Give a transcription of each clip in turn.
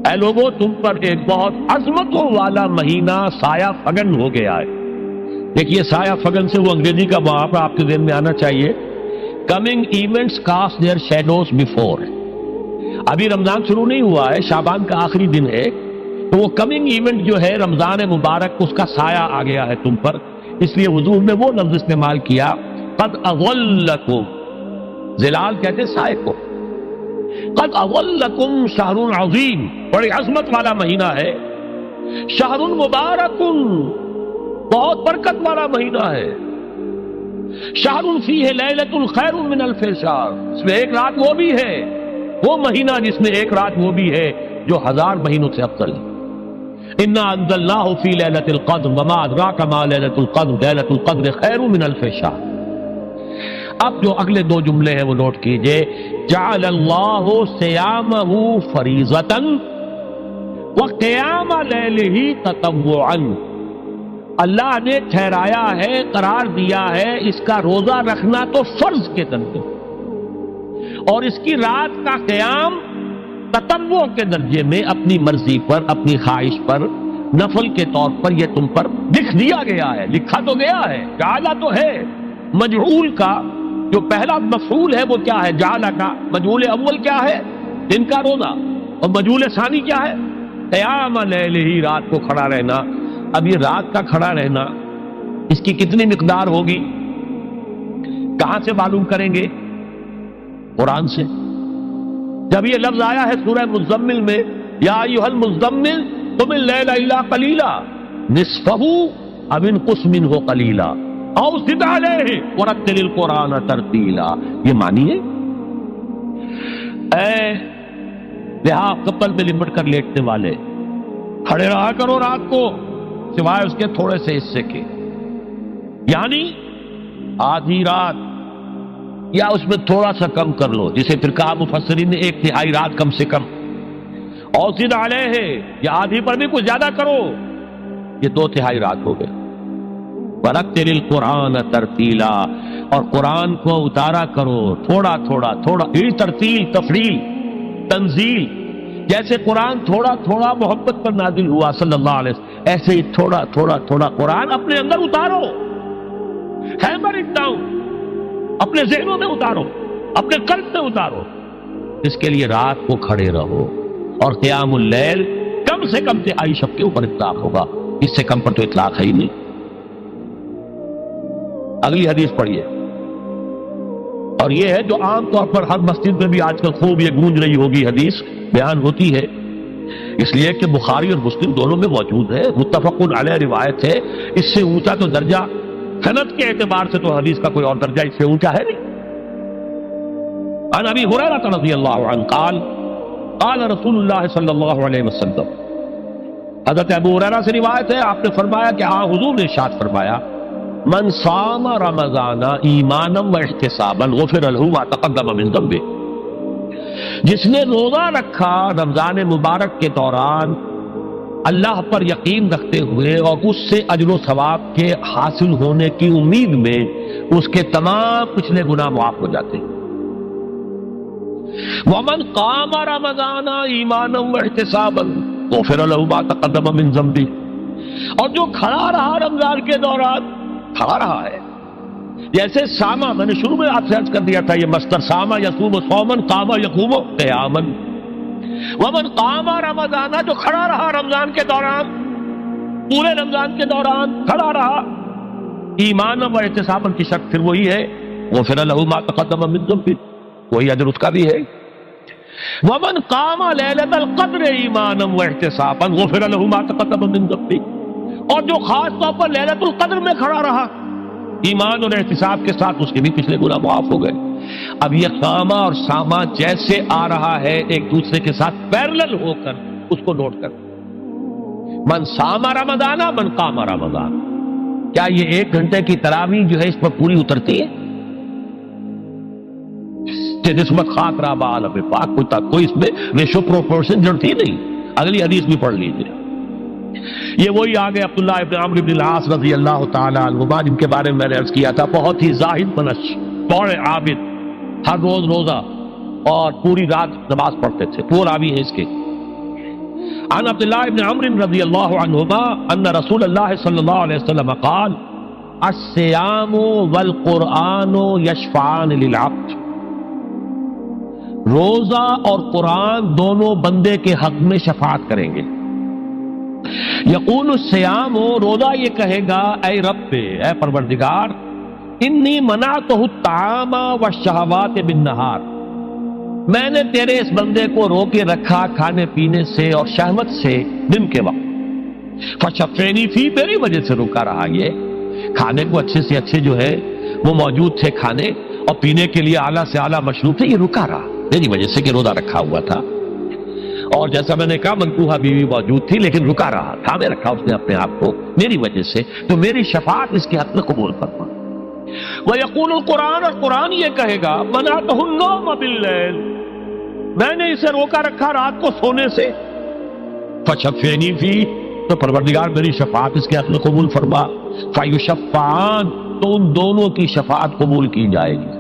اے لوگوں تم پر ایک بہت عظمتوں والا مہینہ سایہ فگن ہو گیا ہے. دیکھیے سایہ فگن سے وہ انگریزی کا وہاں آپ کے ذہن میں آنا چاہیے. Coming events cast their shadows before. ابھی رمضان شروع نہیں ہوا ہے، شعبان کا آخری دن ہے، تو وہ کمنگ ایونٹ جو ہے رمضان مبارک اس کا سایہ آ گیا ہے تم پر. اس لیے حضور نے وہ لفظ استعمال کیا قد اظلکم. ظلال کہتے ہیں سائے کو. قد اظلکم شہر عظیم، بڑی عظمت والا مہینہ ہے. شہر مبارک، بہت برکت والا مہینہ ہے. شہر فیہ لیلۃ خیر من الف شہر، اس میں ایک رات وہ بھی ہے، وہ مہینہ جس میں ایک رات وہ بھی ہے جو 1000 مہینوں سے افضل ہے. انا انزلناہ فی لیلۃ القدر وما ادراک ما لیلۃ القدر لیلۃ القدر خیر من الف شہر. اب جو اگلے دو جملے ہیں وہ نوٹ کیجئے. جعل اللہ صیامہ فریضۃ وقیام لیلہ تطوعا. اللہ نے ٹھہرایا ہے، قرار دیا ہے اس کا روزہ رکھنا تو فرض کے درجے، اور اس کی رات کا قیام تطوع کے درجے میں اپنی مرضی پر، اپنی خواہش پر، نفل کے طور پر یہ تم پر لکھ دیا گیا ہے. لکھا تو گیا ہے، جعلہ تو ہے. مجعول کا جو پہلا مفعول ہے وہ کیا ہے؟ جعلہ کا. مجعول اول کیا ہے؟ دن کا روزہ. اور مجعول ثانی کیا ہے؟ قیام لیلہ، رات کو کھڑا رہنا. اب یہ رات کا کھڑا رہنا اس کی کتنی مقدار ہوگی؟ کہاں سے معلوم کریں گے؟ قرآن سے. جب یہ لفظ آیا ہے سورہ مزمل میں، یا ایھا المزمل قم اللیل الا قلیلا نصفہ او انقص منہ قلیلا او زد علیہ ورتل القرآن ترتیلا. یہ معنی ہے اے رہا کپل میں لپٹ کر لیٹنے والے، کھڑے رہا کرو رات کو سوائے اس کے تھوڑے سے حصے کے، یعنی آدھی رات یا اس میں تھوڑا سا کم کر لو، جسے پھر کہا مفسرین نے 1/3 رات کم سے کم. اور زد علیہ، یا آدھی پر بھی کچھ زیادہ کرو، یہ 2/3 رات ہو گئے. ورتل القرآن ترتیلا، اور قرآن کو اتارا کرو تھوڑا تھوڑا تھوڑا. یہ ترتیل، تفریل، تنزیل. جیسے قرآن تھوڑا تھوڑا محبت پر نازل ہوا صلی اللہ علیہ وسلم، ایسے ہی تھوڑا تھوڑا تھوڑا قرآن اپنے اندر اتارو. ہیمر اٹ ڈاؤن، اپنے ذہنوں میں اتارو، اپنے قلب میں اتارو. اس کے لیے رات کو کھڑے رہو. اور قیام اللیل کم سے کم 3 شب کے اوپر اطلاق ہوگا، اس سے کم پر تو اطلاق ہے ہی نہیں. اگلی حدیث پڑھیے. اور یہ ہے جو عام طور پر ہر مسجد میں بھی آج کل خوب یہ گونج رہی ہوگی، حدیث بیان ہوتی ہے، اس لیے کہ بخاری اور مسلم دونوں میں موجود ہے، متفق علیہ روایت ہے. اس سے اونچا تو درجہ سند کے اعتبار سے تو حدیث کا کوئی اور درجہ اس سے اونچا ہے نہیں. عن ابی ہریرہ رضی اللہ عنہ قال قال رسول اللہ صلی اللہ علیہ وسلم. حضرت ابو ہریرہ سے روایت ہے، آپ نے فرمایا کہ حضور نے ارشاد فرمایا من صام رمضان ایمانا و احتسابا غفر له ما تقدم من ذنبه. جس نے روزہ رکھا رمضان مبارک کے دوران اللہ پر یقین رکھتے ہوئے اور اس سے اجر و ثواب کے حاصل ہونے کی امید میں، اس کے تمام پچھلے گناہ معاف ہو جاتے ہیں. ومن قام رمضان ایمانا واحتسابا غفر له ما تقدم من ذنبه. اور جو کھڑا رہا رمضان کے دوران، کھڑا رہا ہے، جیسے ساما، میں نے شروع میں آپ سے عرض کر دیا تھا، یہ مصدر ساما یصوم صوما قام یقوم قیاما. ومن قام رمضان، جو کھڑا رہا رمضان کے دوران، پورے رمضان کے دوران کھڑا رہا، ایمانا و احتسابا کی شرط پھر وہی ہے، غفر له ما تقدم من ذنبه، وہی اجر اس کا بھی ہے. ومن قام لیلۃ القدر ایمانا و احتسابا غفر له ما تقدم من ذنبه. اور جو خاص طور پر لیلۃ القدر میں کھڑا رہا ایمان اور احتساب کے ساتھ، اس کے بھی پچھلے گناہ معاف ہو گئے. اب یہ قامہ اور ساما جیسے آ رہا ہے ایک دوسرے کے ساتھ پیرلل ہو کر، اس کو نوٹ کر. من صام رمضان من قام رمضان. کیا یہ 1 گھنٹے کی تراویح جو ہے اس پر پوری اترتی ہے؟ نسبت خاک را بعالم پاک کوئی اس میں ریشو پروپورشن جڑتی نہیں. اگلی حدیث بھی پڑھ لیجیے. یہ وہی آگے عبداللہ ابن عمرو بن العاص رضی اللہ تعالی عنہما، جن کے بارے میں میں نے عرض کیا تھا، بہت ہی زاہد منش، بڑے عابد، ہر روز روزہ اور پوری رات نماز پڑھتے تھے. پورا بھی ہے اس کے. عن عبد الله بن عمرو رضي الله عنهما أن رسول الله صلى الله عليه وسلم قال الصيام والقرآن يشفعان للعبد. روزہ اور قرآن دونوں بندے کے حق میں شفاعت کریں گے. یقول الصیام، روزہ یہ کہے گا اے رب، اے پروردگار، انی منعتہ الطعام والشہوات بالنہار، میں نے تیرے اس بندے کو روکے رکھا کھانے پینے سے اور شہوت سے دن کے وقت. فشفعنی فی، میری وجہ سے روکا رہا. یہ کھانے کو اچھے سے اچھے جو ہے وہ موجود تھے کھانے، اور پینے کے لیے اعلیٰ سے اعلیٰ مشروب تھے، یہ رکا رہا میری وجہ سے کہ روزہ رکھا ہوا تھا. اور جیسا میں نے کہا منکوحہ بیوی موجود تھی لیکن رکا رہا، تھامے رکھا اس نے اپنے آپ کو میری وجہ سے، تو میری شفاعت اس کے حق میں قبول فرما. وَيَقُولُ الْقُرْآنُ، اور قرآن یہ کہے گا مَنَعْتَهُ النَّوْمَ بِاللَّيْلِ، میں نے اسے روکا رکھا رات کو سونے سے. فَشَفِّعْنِي فِيهِ، تو پروردگار میری شفاعت اس کے حق میں قبول فرما. فَيُشَفَّعَانِ، تو ان دونوں کی شفاعت قبول کی جائے گی.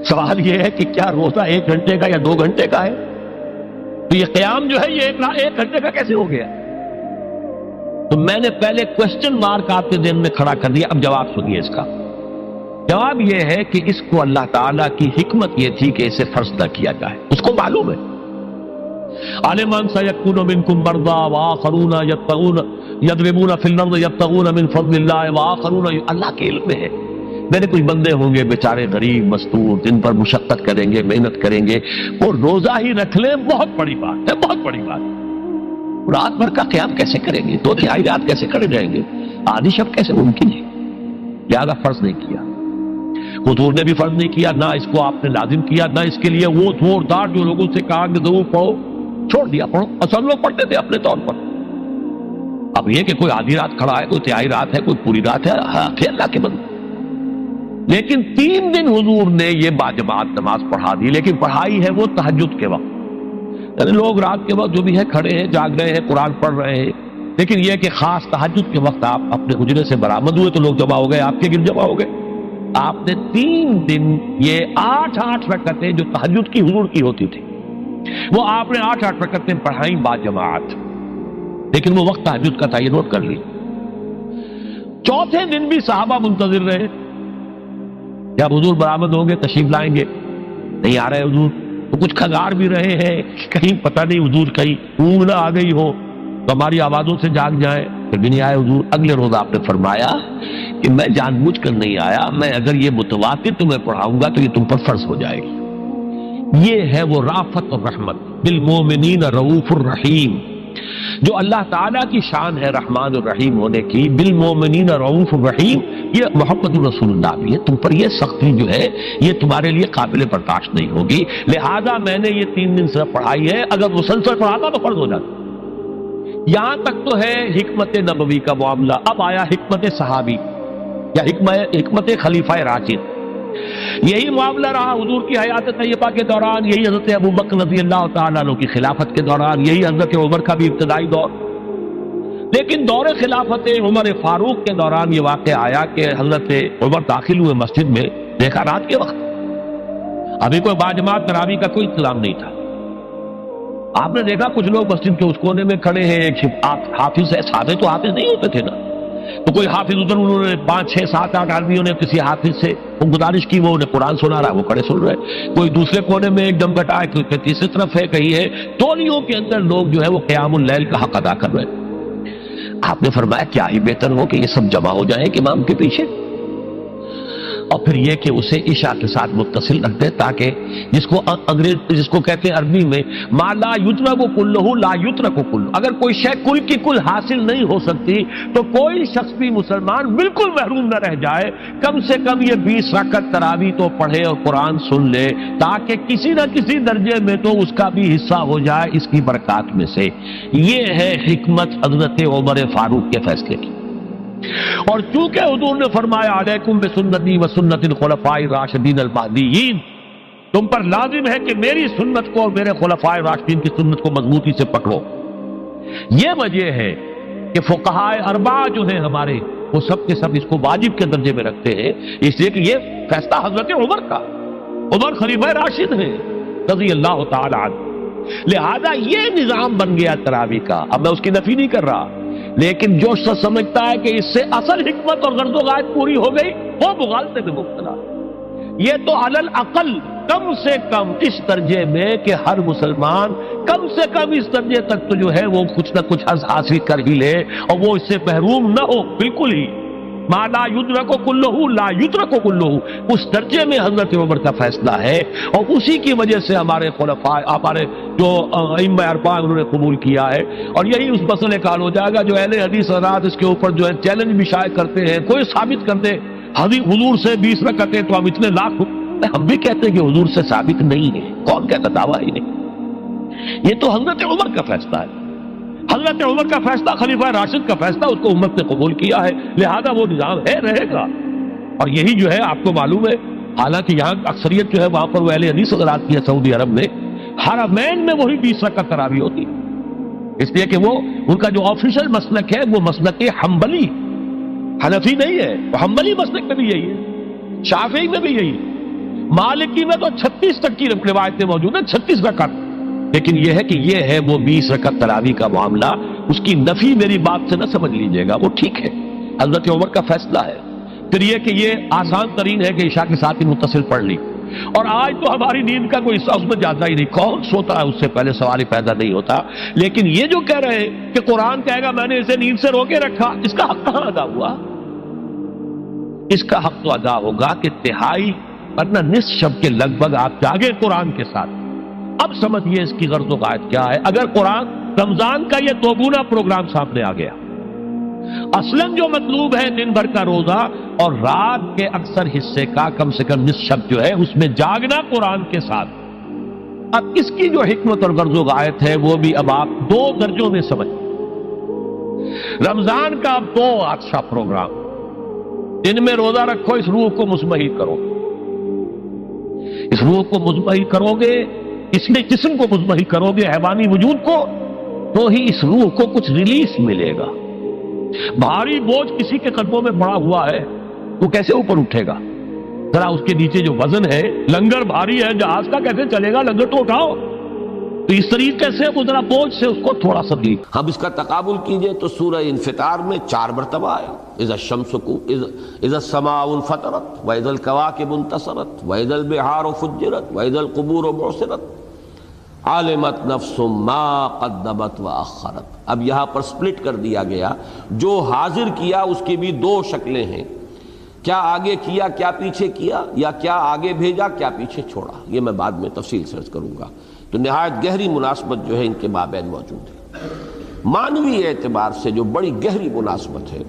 سوال یہ ہے کہ کیا روزہ 1 گھنٹے کا یا 2 گھنٹے کا ہے؟ تو یہ قیام جو ہے یہ 1 گھنٹے کا کیسے ہو گیا؟ تو میں نے پہلے کوسچن مارک آپ کے ذہن میں کھڑا کر دیا، اب جواب سنیے اس کا. جواب یہ ہے کہ اس کو اللہ تعالیٰ کی حکمت یہ تھی کہ اسے فرض نہ کیا جائے. اس کو معلوم ہے عَلِمَ أَنَّ سَيَكُونُ مِنكُم مَّرْضَىٰ وَآخَرُونَ يَضْرِبُونَ فِي الْأَرْضِ يَبْتَغُونَ مِن فَضْلِ اللَّهِ وَآخَرُونَ، اللہ کے علم میں ہے میرے کچھ بندے ہوں گے بیچارے غریب مستور، جن پر مشقت کریں گے، محنت کریں گے، وہ روزہ ہی رکھ لیں، بہت بڑی بات ہے، بہت بڑی بات. رات بھر کا قیام کیسے کریں گے؟ 2/3 رات کیسے کھڑے رہیں گے؟ آدھی شب کیسے ممکن ہے؟ لہذا فرض نہیں کیا. حضور نے بھی فرض نہیں کیا، نہ اس کو آپ نے لازم کیا، نہ اس کے لیے وہ زوردار جو لوگوں سے کہا کہ ضرور پڑھو، چھوڑ دیا پڑھو. اصل لوگ پڑھتے تھے اپنے طور پر. اب یہ کہ کوئی آدھی رات کھڑا ہے، کوئی 1/3 رات ہے، کوئی پوری رات ہے، حق اللہ کے بندے. لیکن 3 دن حضور نے یہ باجماعت نماز پڑھا دی، لیکن پڑھائی ہے وہ تہجد کے وقت. یعنی لوگ رات کے وقت جو بھی ہے کھڑے ہیں، جاگ رہے ہیں، قرآن پڑھ رہے ہیں، لیکن یہ کہ خاص تہجد کے وقت آپ اپنے حجرے سے برآمد ہوئے تو لوگ جمع ہو گئے، آپ کے گرد جمع ہو گئے. آپ نے 3 دن یہ 8 رکعتیں جو تہجد کی حضور کی ہوتی تھی، وہ آپ نے 8 رکعتیں پڑھائیں باجماعت، لیکن وہ وقت تہجد کا تھا، یہ نوٹ کر لی. 4تھے دن بھی صحابہ منتظر رہے، جب حضور برآمد ہوں گے تشریف لائیں گے، نہیں آ رہے حضور، تو کچھ کھنگار بھی رہے ہیں، کہیں پتہ نہیں حضور کہیں اونگ نہ آ گئی ہو تو ہماری آوازوں سے جاگ جائیں، پھر بھی نہیں آئے حضور. اگلے روز آپ نے فرمایا کہ میں جان بوجھ کر نہیں آیا، میں اگر یہ متواتر تمہیں پڑھاؤں گا تو یہ تم پر فرض ہو جائے گی. یہ ہے وہ رافت اور رحمت، بالمومنین رؤوف الرحیم، جو اللہ تعالیٰ کی شان ہے رحمان الرحیم ہونے کی. بالمومنین رؤوف الرحیم، یہ محمد رسول اللہ بھی ہے. تم پر یہ سختی جو ہے یہ تمہارے لیے قابل برداشت نہیں ہوگی، لہذا میں نے یہ 3 دن سے پڑھائی ہے، اگر مسلسل پڑھاتا تو فرض ہو جاتا. یہاں تک تو ہے حکمت نبوی کا معاملہ. اب آیا حکمت صحابی یا حکمت خلیفہ راشد. یہی معاملہ رہا حضور کی حیات طیبہ کے دوران، یہی حضرت ابو بکر رضی اللہ تعالیٰ عنہ کی خلافت کے دوران، یہی حضرت عمر کا بھی ابتدائی دور. لیکن دور خلافت عمر فاروق کے دوران یہ واقعہ آیا کہ حضرت عمر داخل ہوئے مسجد میں، دیکھا رات کے وقت ابھی کوئی باجماعت تراویح کا کوئی انتظام نہیں تھا. آپ نے دیکھا کچھ لوگ مسجد کے اس کونے میں کھڑے ہیں، ایک حافظ ہے، سادے تو حافظ نہیں ہوتے تھے نا، تو کوئی حافظ ادھر، انہوں نے 5 6 7 8 آدمیوں نے کسی حافظ سے گزارش کی، وہ انہیں قرآن سنا رہا، وہ کھڑے سن رہے. کوئی دوسرے کونے میں ایک دم کٹا ہے، کوئی تیسری طرف ہے، کہیں ہے. تولیوں کے اندر لوگ جو ہے وہ قیام اللیل کا حق ادا کر رہے. آپ نے فرمایا کیا ہی بہتر ہو کہ یہ سب جمع ہو جائیں کہ امام کے پیچھے، اور پھر یہ کہ اسے عشاء کے ساتھ متصل رکھ دے، تاکہ جس کو کہتے ہیں عربی میں ما لا یترک کلہ لا یترک کلہ، اگر کوئی شے کل کی کل حاصل نہیں ہو سکتی تو کوئی شخص بھی مسلمان بالکل محروم نہ رہ جائے. کم سے کم یہ 20 رکعت تراویح تو پڑھے اور قرآن سن لے، تاکہ کسی نہ کسی درجے میں تو اس کا بھی حصہ ہو جائے اس کی برکات میں سے. یہ ہے حکمت حضرت عمر فاروق کے فیصلے کی. اور چونکہ حضور نے فرمایا علیکم بسنتی و سنت الخلفاء الراشدین المہدیین، تم پر لازم ہے کہ میری سنت کو اور میرے خلفاء راشدین کی سنت کو مضبوطی سے پکڑو. یہ وجہ ہے کہ فقہاء اربعہ جو ہیں ہمارے، وہ سب کے سب اس کو واجب کے درجے میں رکھتے ہیں، اس لیے کہ یہ فیصلہ حضرت عمر کا، عمر خلیفہ راشد ہیں رضی اللہ تعالی عنہ. لہذا یہ نظام بن گیا تراویح کا. اب میں اس کی نفی نہیں کر رہا، لیکن جو شخص سمجھتا ہے کہ اس سے اصل حکمت اور غرض و غایت پوری ہو گئی، وہ مغالطے میں مبتلا. یہ تو علی الاقل کم سے کم اس درجے میں کہ ہر مسلمان کم سے کم اس درجے تک تو جو ہے وہ کچھ نہ کچھ حاصل کر ہی لے، اور وہ اس سے محروم نہ ہو بالکل ہی. ما لا یدرک کلہ لا یترک کلہ، اس درجے میں حضرت عمر کا فیصلہ ہے، اور اسی کی وجہ سے ہمارے خلفاء، ہمارے جو ائمہ اربعہ انہوں نے قبول کیا ہے. اور یہی اس مسئلے کا حل ہو جائے گا. جو اہل حدیث حضرات اس کے اوپر جو ہے چیلنج بھی شائع کرتے ہیں، کوئی ثابت کر دے حضور سے 20 رکعتیں تو ہم اتنے لاکھ، ہم بھی کہتے ہیں کہ حضور سے ثابت نہیں ہے. کون کہتا؟ دعویٰ ہی نہیں. یہ تو حضرت عمر کا فیصلہ ہے، حضرت عمر کا فیصلہ، خلیفہ راشد کا فیصلہ، اس کو امت نے قبول کیا ہے، لہذا وہ نظام ہے، رہے گا. اور یہی جو ہے آپ کو معلوم ہے، حالانکہ یہاں اکثریت جو ہے وہاں پر وہ اہل حدیث حضرات کی ہے سعودی عرب میں، حرمین میں وہی 20 رکعت تراویح ہوتی ہے. اس لیے کہ وہ ان کا جو آفیشل مسلک ہے وہ مسلک حنبلی، حنفی نہیں ہے. وہ حنبلی مسلک میں بھی یہی ہے، شافعی میں بھی یہی ہے، مالکی میں تو 36 تک کی روایتیں موجود ہیں، 36 رکعت. لیکن یہ ہے کہ یہ ہے وہ 20 رکعت تراویح کا معاملہ. اس کی نفی میری بات سے نہ سمجھ لیجئے گا، وہ ٹھیک ہے، حضرت عمر کا فیصلہ ہے. پھر یہ کہ یہ آسان ترین ہے کہ عشاء کے ساتھ ہی متصل پڑھ لی. اور آج تو ہماری نیند کا کوئی حصہ اس میں جاتا ہی نہیں، کون سوتا ہے اس سے پہلے، سوال ہی پیدا نہیں ہوتا. لیکن یہ جو کہہ رہے ہیں کہ قرآن کہے گا میں نے اسے نیند سے روکے رکھا، اس کا حق کہاں ادا ہوا؟ اس کا حق تو ادا ہوگا کہ تہائی ورنہ نصف شب کے لگ بھگ آپ جاگے قرآن کے ساتھ. اب سمجھیے اس کی غرض و غایت کیا ہے. اگر قرآن رمضان کا یہ دوگنا پروگرام سامنے آ گیا، اصلاً جو مطلوب ہے دن بھر کا روزہ اور رات کے اکثر حصے کا کم سے کم نصف شب جو ہے اس میں جاگنا قرآن کے ساتھ. اب اس کی جو حکمت اور غرض و غایت ہے وہ بھی اب آپ 2 درجوں میں سمجھ. رمضان کا اب 2 اچھا پروگرام، دن میں روزہ رکھو، اس روح کو مزمحل کرو. اس روح کو مزمحل کرو گے، اس لیے جسم کو مزمحل کرو گے، حیوانی وجود کو، تو ہی اس روح کو کچھ ریلیف ملے گا. بھاری بوجھ کسی کے قدموں میں پڑا ہوا ہے، وہ کیسے اوپر اٹھے گا؟ ذرا اس کے نیچے جو وزن ہے، لنگر بھاری ہے، جہاز کا کیسے چلے گا؟ لنگر تو اٹھاؤ. تو اس طریقے سے وہ ذرا بوجھ سے اس کو تھوڑا سا دی. ہم اس کا تقابل کیجئے تو سورہ انفطار میں 4 مرتبہ آیا، اذا الشمس اذا السماء انفطرت واذا الكواكب انتصرت واذا البحار فجرت واذا القبور بعثرت علمت نفس ما قدمت واخرت. اب یہاں پر سپلٹ کر دیا گیا، جو حاضر کیا اس کی بھی 2 شکلیں ہیں، کیا آگے کیا کیا پیچھے کیا، یا کیا آگے بھیجا کیا پیچھے چھوڑا. یہ میں بعد میں تفصیل سے عرض کروں گا. تو نہایت گہری مناسبت جو ہے ان کے مابین موجود ہے، معنوی اعتبار سے جو بڑی گہری مناسبت ہے.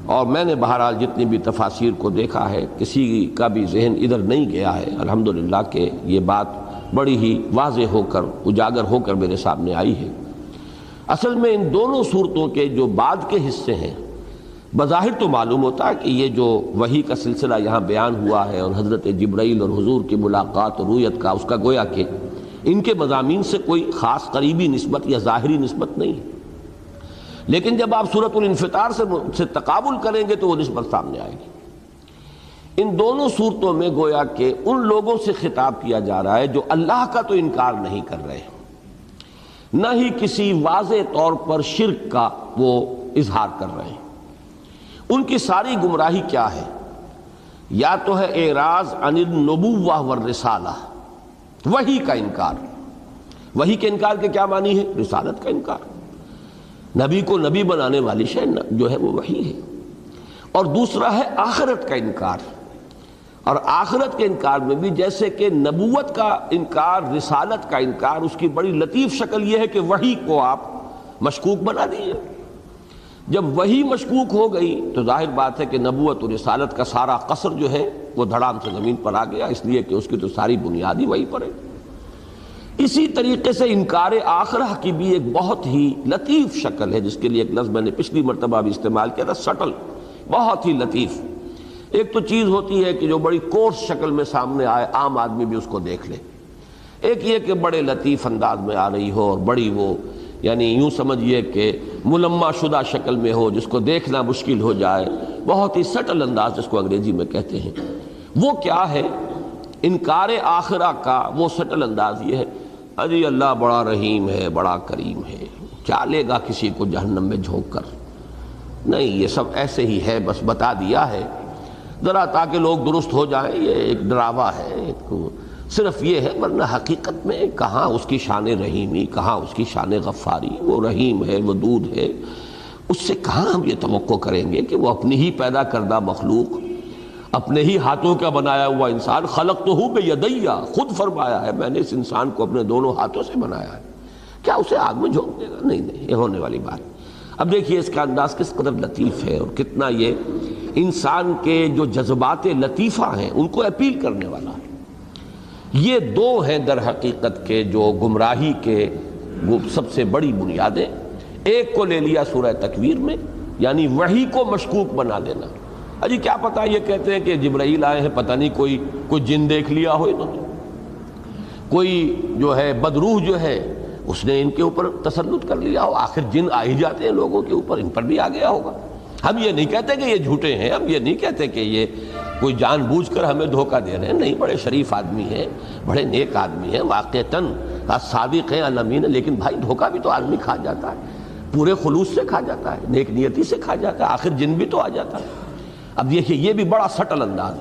اور میں نے بہرحال جتنی بھی تفاسیر کو دیکھا ہے، کسی کا بھی ذہن ادھر نہیں گیا ہے الحمدللہ کہ یہ بات بڑی ہی واضح ہو کر اجاگر ہو کر میرے سامنے آئی ہے. اصل میں ان دونوں صورتوں کے جو بعد کے حصے ہیں، بظاہر تو معلوم ہوتا ہے کہ یہ جو وحی کا سلسلہ یہاں بیان ہوا ہے اور حضرت جبرائیل اور حضور کی ملاقات اور رؤیت کا، اس کا گویا کہ ان کے مضامین سے کوئی خاص قریبی نسبت یا ظاہری نسبت نہیں ہے. لیکن جب آپ سورۃ الانفطار سے تقابل کریں گے تو وہ نسبت سامنے آئے گی. ان دونوں صورتوں میں گویا کہ ان لوگوں سے خطاب کیا جا رہا ہے جو اللہ کا تو انکار نہیں کر رہے، نہ ہی کسی واضح طور پر شرک کا وہ اظہار کر رہے ہیں. ان کی ساری گمراہی کیا ہے؟ یا تو ہے اعراض عن النبوہ والرسالہ، وحی کا انکار. وحی کے انکار کے کیا معنی ہے؟ رسالت کا انکار. نبی کو نبی بنانے والی شے جو ہے وہ وحی ہے. اور دوسرا ہے آخرت کا انکار. اور آخرت کے انکار میں بھی جیسے کہ نبوت کا انکار، رسالت کا انکار، اس کی بڑی لطیف شکل یہ ہے کہ وحی کو آپ مشکوک بنا دیجئے. جب وحی مشکوک ہو گئی تو ظاہر بات ہے کہ نبوت اور رسالت کا سارا قصر جو ہے وہ دھڑام سے زمین پر آ گیا، اس لیے کہ اس کی تو ساری بنیاد ہی وہی پر ہے. اسی طریقے سے انکار آخرہ کی بھی ایک بہت ہی لطیف شکل ہے، جس کے لیے ایک لفظ میں نے پچھلی مرتبہ بھی استعمال کیا تھا، سٹل، بہت ہی لطیف. ایک تو چیز ہوتی ہے کہ جو بڑی کورس شکل میں سامنے آئے، عام آدمی بھی اس کو دیکھ لے. ایک یہ کہ بڑے لطیف انداز میں آ رہی ہو اور بڑی وہ یعنی یوں سمجھیے کہ ملمع شدہ شکل میں ہو جس کو دیکھنا مشکل ہو جائے، بہت ہی سٹل انداز جس کو انگریزی میں کہتے ہیں. وہ کیا ہے؟ انکار آخرہ کا وہ سٹل انداز یہ ہے ارے اللہ بڑا رحیم ہے، بڑا کریم ہے، کیا لے گا کسی کو جہنم میں جھونک کر؟ نہیں، یہ سب ایسے ہی ہے، بس بتا دیا ہے ذرا تاکہ لوگ درست ہو جائیں، یہ ایک ڈراوا ہے، صرف یہ ہے، ورنہ حقیقت میں کہاں اس کی شان رحیمی، کہاں اس کی شان غفاری، وہ رحیم ہے، ودود ہے، اس سے کہاں ہم یہ توقع کریں گے کہ وہ اپنی ہی پیدا کردہ مخلوق، اپنے ہی ہاتھوں کا بنایا ہوا انسان، خلقتہ بیدیا، خود فرمایا ہے میں نے اس انسان کو اپنے دونوں ہاتھوں سے بنایا ہے، کیا اسے آگ میں جھونک دے گا؟ نہیں نہیں، یہ ہونے والی بات۔ اب دیکھیے اس کا انداز کس قدر لطیف ہے، اور کتنا یہ انسان کے جو جذبات لطیفہ ہیں ان کو اپیل کرنے والا ہے۔ یہ دو ہیں در حقیقت کے جو گمراہی کے وہ سب سے بڑی بنیادیں۔ ایک کو لے لیا سورہ تکویر میں، یعنی وحی کو مشکوک بنا دینا۔ اجی کیا پتا، یہ کہتے ہیں کہ جبرائیل آئے ہیں، پتہ نہیں کوئی جن دیکھ لیا ہو انہوں نے، کوئی جو ہے بدروح جو ہے اس نے ان کے اوپر تسلط کر لیا ہو، آخر جن آ ہی جاتے ہیں لوگوں کے اوپر، ان پر بھی آ گیا ہوگا۔ ہم یہ نہیں کہتے کہ یہ جھوٹے ہیں، ہم یہ نہیں کہتے کہ یہ کوئی جان بوجھ کر ہمیں دھوکہ دے رہے ہیں، نہیں، بڑے شریف آدمی ہیں، بڑے نیک آدمی ہیں، واقعتاً صادق ہیں الامین، لیکن بھائی دھوکہ بھی تو آدمی کھا جاتا ہے، پورے خلوص سے کھا جاتا ہے، نیک نیتی سے کھا جاتا ہے، آخر جن بھی تو آ جاتا ہے۔ اب دیکھیے یہ بھی بڑا سٹل انداز ہے،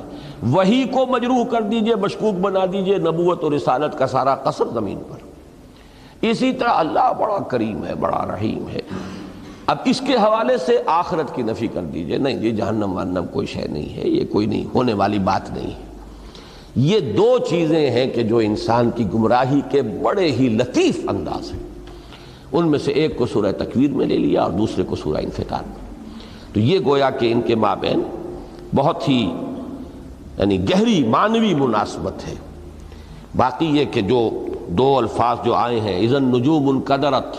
وحی کو مجروح کر دیجئے، مشکوک بنا دیجئے، نبوت اور رسالت کا سارا قصر زمین پر۔ اسی طرح اللہ بڑا کریم ہے، بڑا رحیم ہے، اب اس کے حوالے سے آخرت کی نفی کر دیجئے، نہیں جی جہنم وہنم کوئی شے نہیں ہے، یہ کوئی نہیں ہونے والی بات نہیں ہے۔ یہ دو چیزیں ہیں کہ جو انسان کی گمراہی کے بڑے ہی لطیف انداز ہیں، ان میں سے ایک کو سورہ تکویر میں لے لیا اور دوسرے کو سورہ انفطار میں۔ تو یہ گویا کہ ان کے مابین بہت ہی یعنی گہری معنوی مناسبت ہے۔ باقی یہ کہ جو دو الفاظ جو آئے ہیں، اذا النجوم انکدرت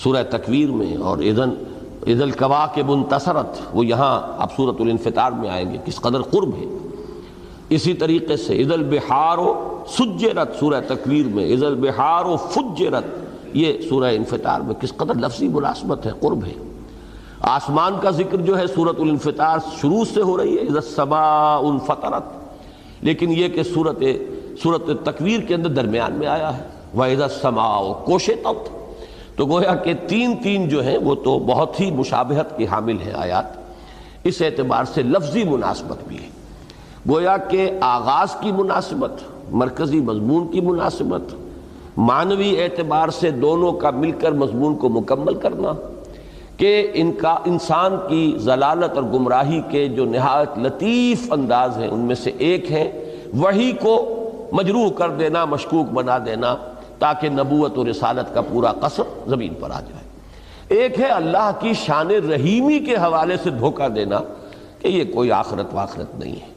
سورہ تکویر میں، اور اذا الکواکب انتصرت وہ یہاں اب سورۃ الانفطار میں آئیں گے، کس قدر قرب ہے۔ اسی طریقے سے اذا البحار سجرت سورہ تکویر میں، اذا البحار فجرت یہ سورہ انفطار میں، کس قدر لفظی مناسبت ہے، قرب ہے۔ آسمان کا ذکر جو ہے سورۃ الانفطار شروع سے ہو رہی ہے، اذا السماء انفطرت، لیکن یہ کہ سورۃ تکویر کے اندر درمیان میں آیا ہے، وَإِذَا السَّمَاءُ كُشِطَتْ، تو گویا کہ تین جو ہیں وہ تو بہت ہی مشابہت کی حامل ہیں آیات، اس اعتبار سے لفظی مناسبت بھی ہے، گویا کہ آغاز کی مناسبت، مرکزی مضمون کی مناسبت، معنوی اعتبار سے دونوں کا مل کر مضمون کو مکمل کرنا، کہ ان کا انسان کی ضلالت اور گمراہی کے جو نہایت لطیف انداز ہیں ان میں سے ایک ہے وحی کو مجروح کر دینا، مشکوک بنا دینا، تاکہ نبوت و رسالت کا پورا قصر زمین پر آ جائے۔ ایک ہے اللہ کی شان رحیمی کے حوالے سے دھوکہ دینا کہ یہ کوئی آخرت واخرت نہیں ہے۔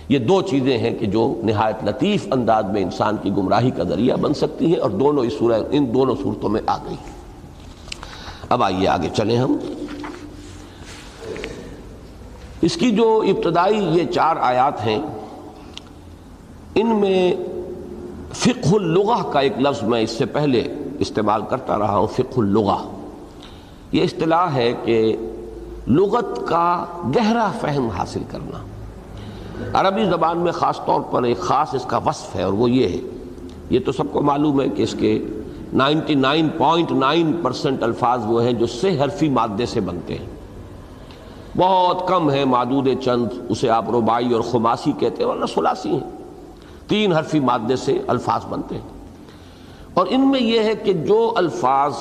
یہ دو چیزیں ہیں کہ جو نہایت لطیف انداز میں انسان کی گمراہی کا ذریعہ بن سکتی ہیں، اور دونوں ان دونوں صورتوں میں آ گئی۔ اب آئیے آگے چلیں ہم۔ اس کی جو ابتدائی یہ 4 آیات ہیں، ان میں فقہ اللغہ کا ایک لفظ میں اس سے پہلے استعمال کرتا رہا ہوں، فقہ اللغہ۔ یہ اصطلاح ہے کہ لغت کا گہرا فہم حاصل کرنا۔ عربی زبان میں خاص طور پر ایک خاص اس کا وصف ہے، اور وہ یہ ہے، یہ تو سب کو معلوم ہے کہ اس کے 99.9% الفاظ وہ ہیں جو 6 حرفی مادے سے بنتے ہیں، بہت کم ہیں، معدود چند، اسے آپ رباعی اور خماسی کہتے ہیں، ورنہ ثلاثی ہیں، 3 حرفی مادے سے الفاظ بنتے ہیں۔ اور ان میں یہ ہے کہ جو الفاظ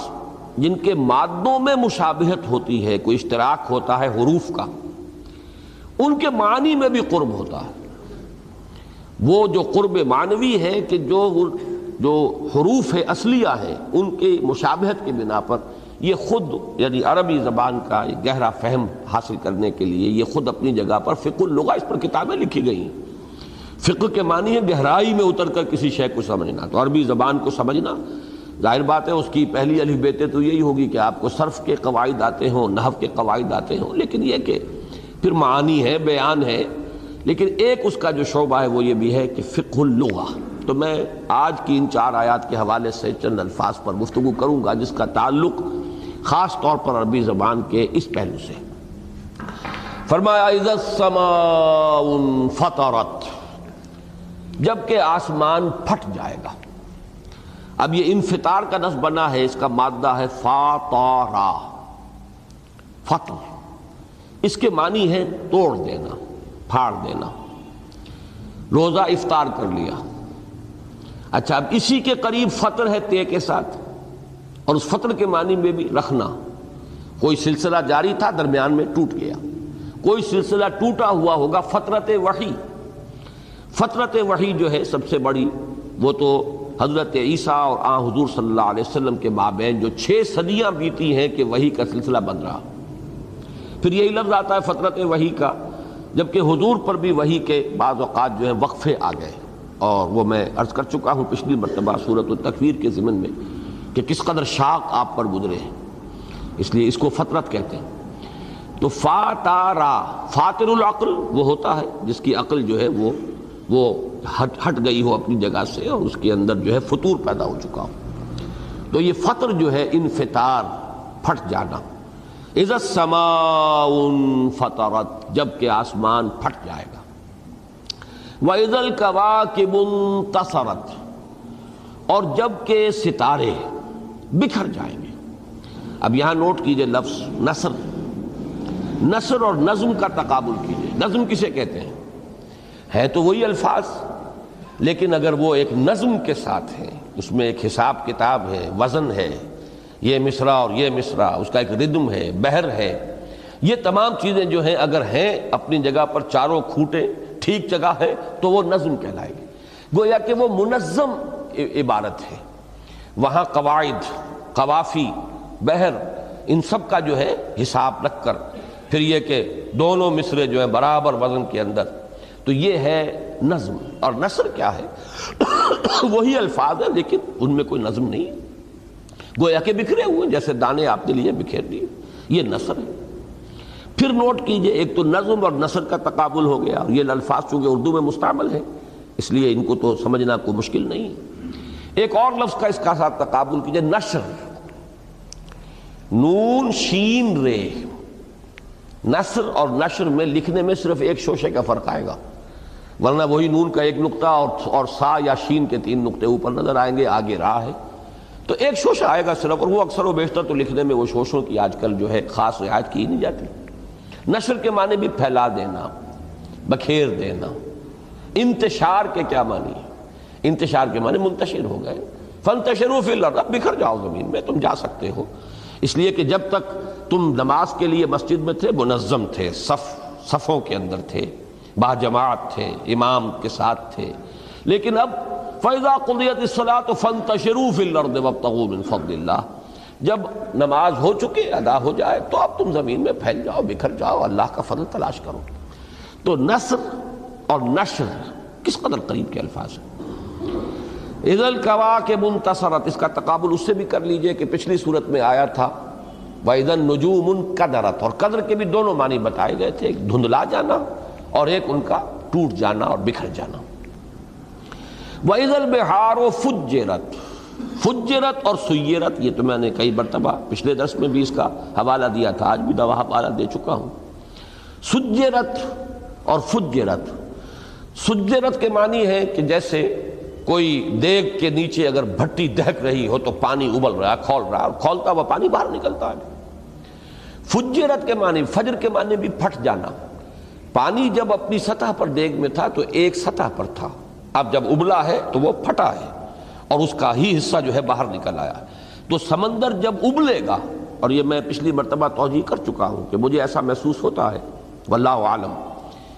جن کے مادوں میں مشابہت ہوتی ہے، کوئی اشتراک ہوتا ہے حروف کا، ان کے معنی میں بھی قرب ہوتا ہے۔ وہ جو قرب معنوی ہے کہ جو حروف اصلیہ ہیں ان کی مشابہت کی بنا پر یہ خود یعنی عربی زبان کا ایک گہرا فہم حاصل کرنے کے لیے یہ خود اپنی جگہ پر فقہ اللغہ، اس پر کتابیں لکھی گئی ہیں۔ فقہ کے معنی ہے گہرائی میں اتر کر کسی شے کو سمجھنا، تو عربی زبان کو سمجھنا ظاہر بات ہے اس کی پہلی الف بیت تو یہی ہوگی کہ آپ کو صرف کے قواعد آتے ہوں، نحو کے قواعد آتے ہوں، لیکن یہ کہ پھر معانی ہے، بیان ہے، لیکن ایک اس کا جو شعبہ ہے وہ یہ بھی ہے کہ فقہ اللغہ۔ تو میں آج کی ان 4 آیات کے حوالے سے چند الفاظ پر گفتگو کروں گا جس کا تعلق خاص طور پر عربی زبان کے اس پہلو سے۔ فرمایا اذا السماء انفطرت، جب کہ آسمان پھٹ جائے گا۔ اب یہ انفطار کا لفظ بنا ہے، اس کا مادہ ہے فاطارا، فطر، اس کے معنی ہے توڑ دینا، پھاڑ دینا، روزہ افطار کر لیا۔ اچھا، اب اسی کے قریب فطر ہے تے کے ساتھ، اور اس فطر کے معنی میں بھی رکھنا، کوئی سلسلہ جاری تھا درمیان میں ٹوٹ گیا، کوئی سلسلہ ٹوٹا ہوا ہوگا، فترت وحی۔ فترت وحی جو ہے سب سے بڑی، وہ تو حضرت عیسیٰ اور حضور صلی اللہ علیہ وسلم کے مابین جو 6 صدیاں بیتی ہیں کہ وحی کا سلسلہ بند رہا۔ پھر یہی لفظ آتا ہے فترت وحی کا، جبکہ حضور پر بھی وحی کے بعض اوقات جو ہے وقفے آ گئے، اور وہ میں عرض کر چکا ہوں پچھلی مرتبہ سورۃ التکویر کے ضمن میں کہ کس قدر شاق آپ پر گزرے ہیں، اس لیے اس کو فترت کہتے ہیں۔ تو فاتارا، فاتر العقل وہ ہوتا ہے جس کی عقل جو ہے وہ ہٹ گئی ہو اپنی جگہ سے، اور اس کے اندر جو ہے فطور پیدا ہو چکا ہو۔ تو یہ فطر جو ہے انفطار، پھٹ جانا۔ اذا السماء انفطرت، جب کہ آسمان پھٹ جائے گا۔ وَإِذَا الْكَوَاكِبُ انتَثَرَتْ، اور جب کہ ستارے بکھر جائیں گے۔ اب یہاں نوٹ کیجئے لفظ نثر، نثر اور نظم کا تقابل کیجئے۔ نظم کسے کہتے ہیں؟ ہے تو وہی الفاظ، لیکن اگر وہ ایک نظم کے ساتھ ہے، اس میں ایک حساب کتاب ہے، وزن ہے، یہ مصرع اور یہ مصرع، اس کا ایک ردم ہے، بحر ہے، یہ تمام چیزیں جو ہیں اگر ہیں اپنی جگہ پر، چاروں کھوٹے ٹھیک جگہ ہے، تو وہ نظم کہلائے گی۔ گویا کہ وہ منظم عبارت ہے، وہاں قواعد، قوافی، بحر، ان سب کا جو ہے حساب رکھ کر، پھر یہ کہ دونوں مصرے جو ہیں برابر وزن کے اندر، تو یہ ہے نظم۔ اور نثر کیا ہے؟ وہی الفاظ ہیں لیکن ان میں کوئی نظم نہیں، گویا کہ بکھرے ہوئے جیسے دانے آپ نے لیے بکھیر دیے، یہ نثر ہے۔ پھر نوٹ کیجئے، ایک تو نظم اور نثر کا تقابل ہو گیا، اور یہ الفاظ چونکہ اردو میں مستعمل ہے اس لیے ان کو تو سمجھنا کوئی مشکل نہیں ہے۔ ایک اور لفظ کا اس کا ساتھ تقابل کیجئے، نشر، نون شین رے۔ نثر اور نشر میں لکھنے میں صرف ایک شوشے کا فرق آئے گا، ورنہ وہی نون کا ایک نقطہ اور سا یا شین کے 3 نقطے اوپر نظر آئیں گے، آگے راہ ہے، تو ایک شوشہ آئے گا صرف، اور وہ اکثر و بیشتر تو لکھنے میں وہ شوشوں کی آج کل جو ہے خاص رعایت کی نہیں جاتی۔ نشر کے معنی بھی پھیلا دینا، بکھیر دینا۔ انتشار کے کیا معنی ہے؟ انتشار کے معنی منتشر ہو گئے، فانتشروا فی الارض، اب بکھر جاؤ زمین میں، تم جا سکتے ہو۔ اس لیے کہ جب تک تم نماز کے لیے مسجد میں تھے منظم تھے، صفوں کے اندر تھے، باجماعت تھے، امام کے ساتھ تھے، لیکن اب فَإِذَا قُضِيَتِ الصَّلَاةُ فَانتَشِرُوا فِي الْأَرْضِ وَابْتَغُوا مِنْ فَضْلِ اللَّهِ، جب نماز ہو چکے، ادا ہو جائے، تو اب تم زمین میں پھیل جاؤ، بکھر جاؤ، اللہ کا فضل تلاش کرو۔ تو نثر اور نشر کس قدر قریب کے الفاظ ہیں۔ اذا الکواکب انتصرت، اس کا تقابل اس سے بھی کر لیجئے کہ پچھلی صورت میں آیا تھا وَإِذَا النُّجُومُ انْكَدَرَتْ، اور قدر کے بھی دونوں معنی بتائے گئے تھے، ایک دھندلا جانا اور ایک ان کا ٹوٹ جانا اور بکھر جانا۔ وَإِذَا الْبِحَارُ فُجِّرَتْ، فجرت اور سیرت، یہ تو میں نے کئی مرتبہ پچھلے درس میں بھی اس کا حوالہ دیا تھا، آج بھی دوا حوالہ دے چکا ہوں۔ سجرت اور فجرت، سجرت کے معنی ہے کہ جیسے کوئی دیگ کے نیچے اگر بھٹی دہک رہی ہو تو پانی ابل رہا ہے، کھول رہا ہے، اور کھولتا ہوا پانی باہر نکلتا ہے۔ فجرت کے معنی، فجر کے معنی بھی پھٹ جانا۔ پانی جب اپنی سطح پر دیگ میں تھا تو ایک سطح پر تھا، اب جب ابلا ہے تو وہ پھٹا ہے اور اس کا ہی حصہ جو ہے باہر نکل آیا۔ تو سمندر جب ابلے گا، اور یہ میں پچھلی مرتبہ توجیہ کر چکا ہوں کہ مجھے ایسا محسوس ہوتا ہے، واللہ عالم،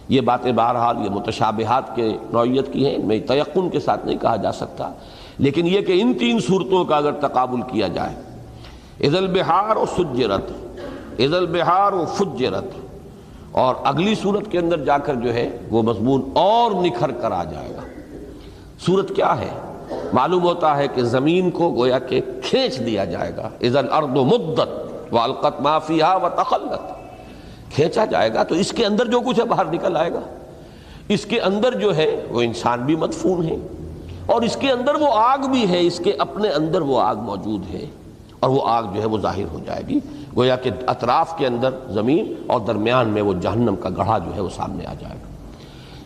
یہ باتیں بہرحال یہ متشابہات کے نوعیت کی ہیں، میں تیقن کے ساتھ نہیں کہا جا سکتا، لیکن یہ کہ ان 3 صورتوں کا اگر تقابل کیا جائے، اذا البحار سجرت، اذا البحار فجرت، اور اگلی صورت کے اندر جا کر جو ہے وہ مضمون اور نکھر کر آ جائے گا۔ صورت کیا ہے؟ معلوم ہوتا ہے کہ زمین کو گویا کہ کھینچ دیا جائے گا، اذا الارض مدت والقت ما فیہا وتخلت، کھینچا جائے گا، تو اس کے اندر جو کچھ ہے باہر نکل آئے گا۔ اس کے اندر جو ہے وہ انسان بھی مدفون ہے، اور اس کے اندر وہ آگ بھی ہے، اس کے اپنے اندر وہ آگ موجود ہے، اور وہ آگ جو ہے وہ ظاہر ہو جائے گی، گویا کہ اطراف کے اندر زمین اور درمیان میں وہ جہنم کا گڑھا جو ہے وہ سامنے آ جائے گا۔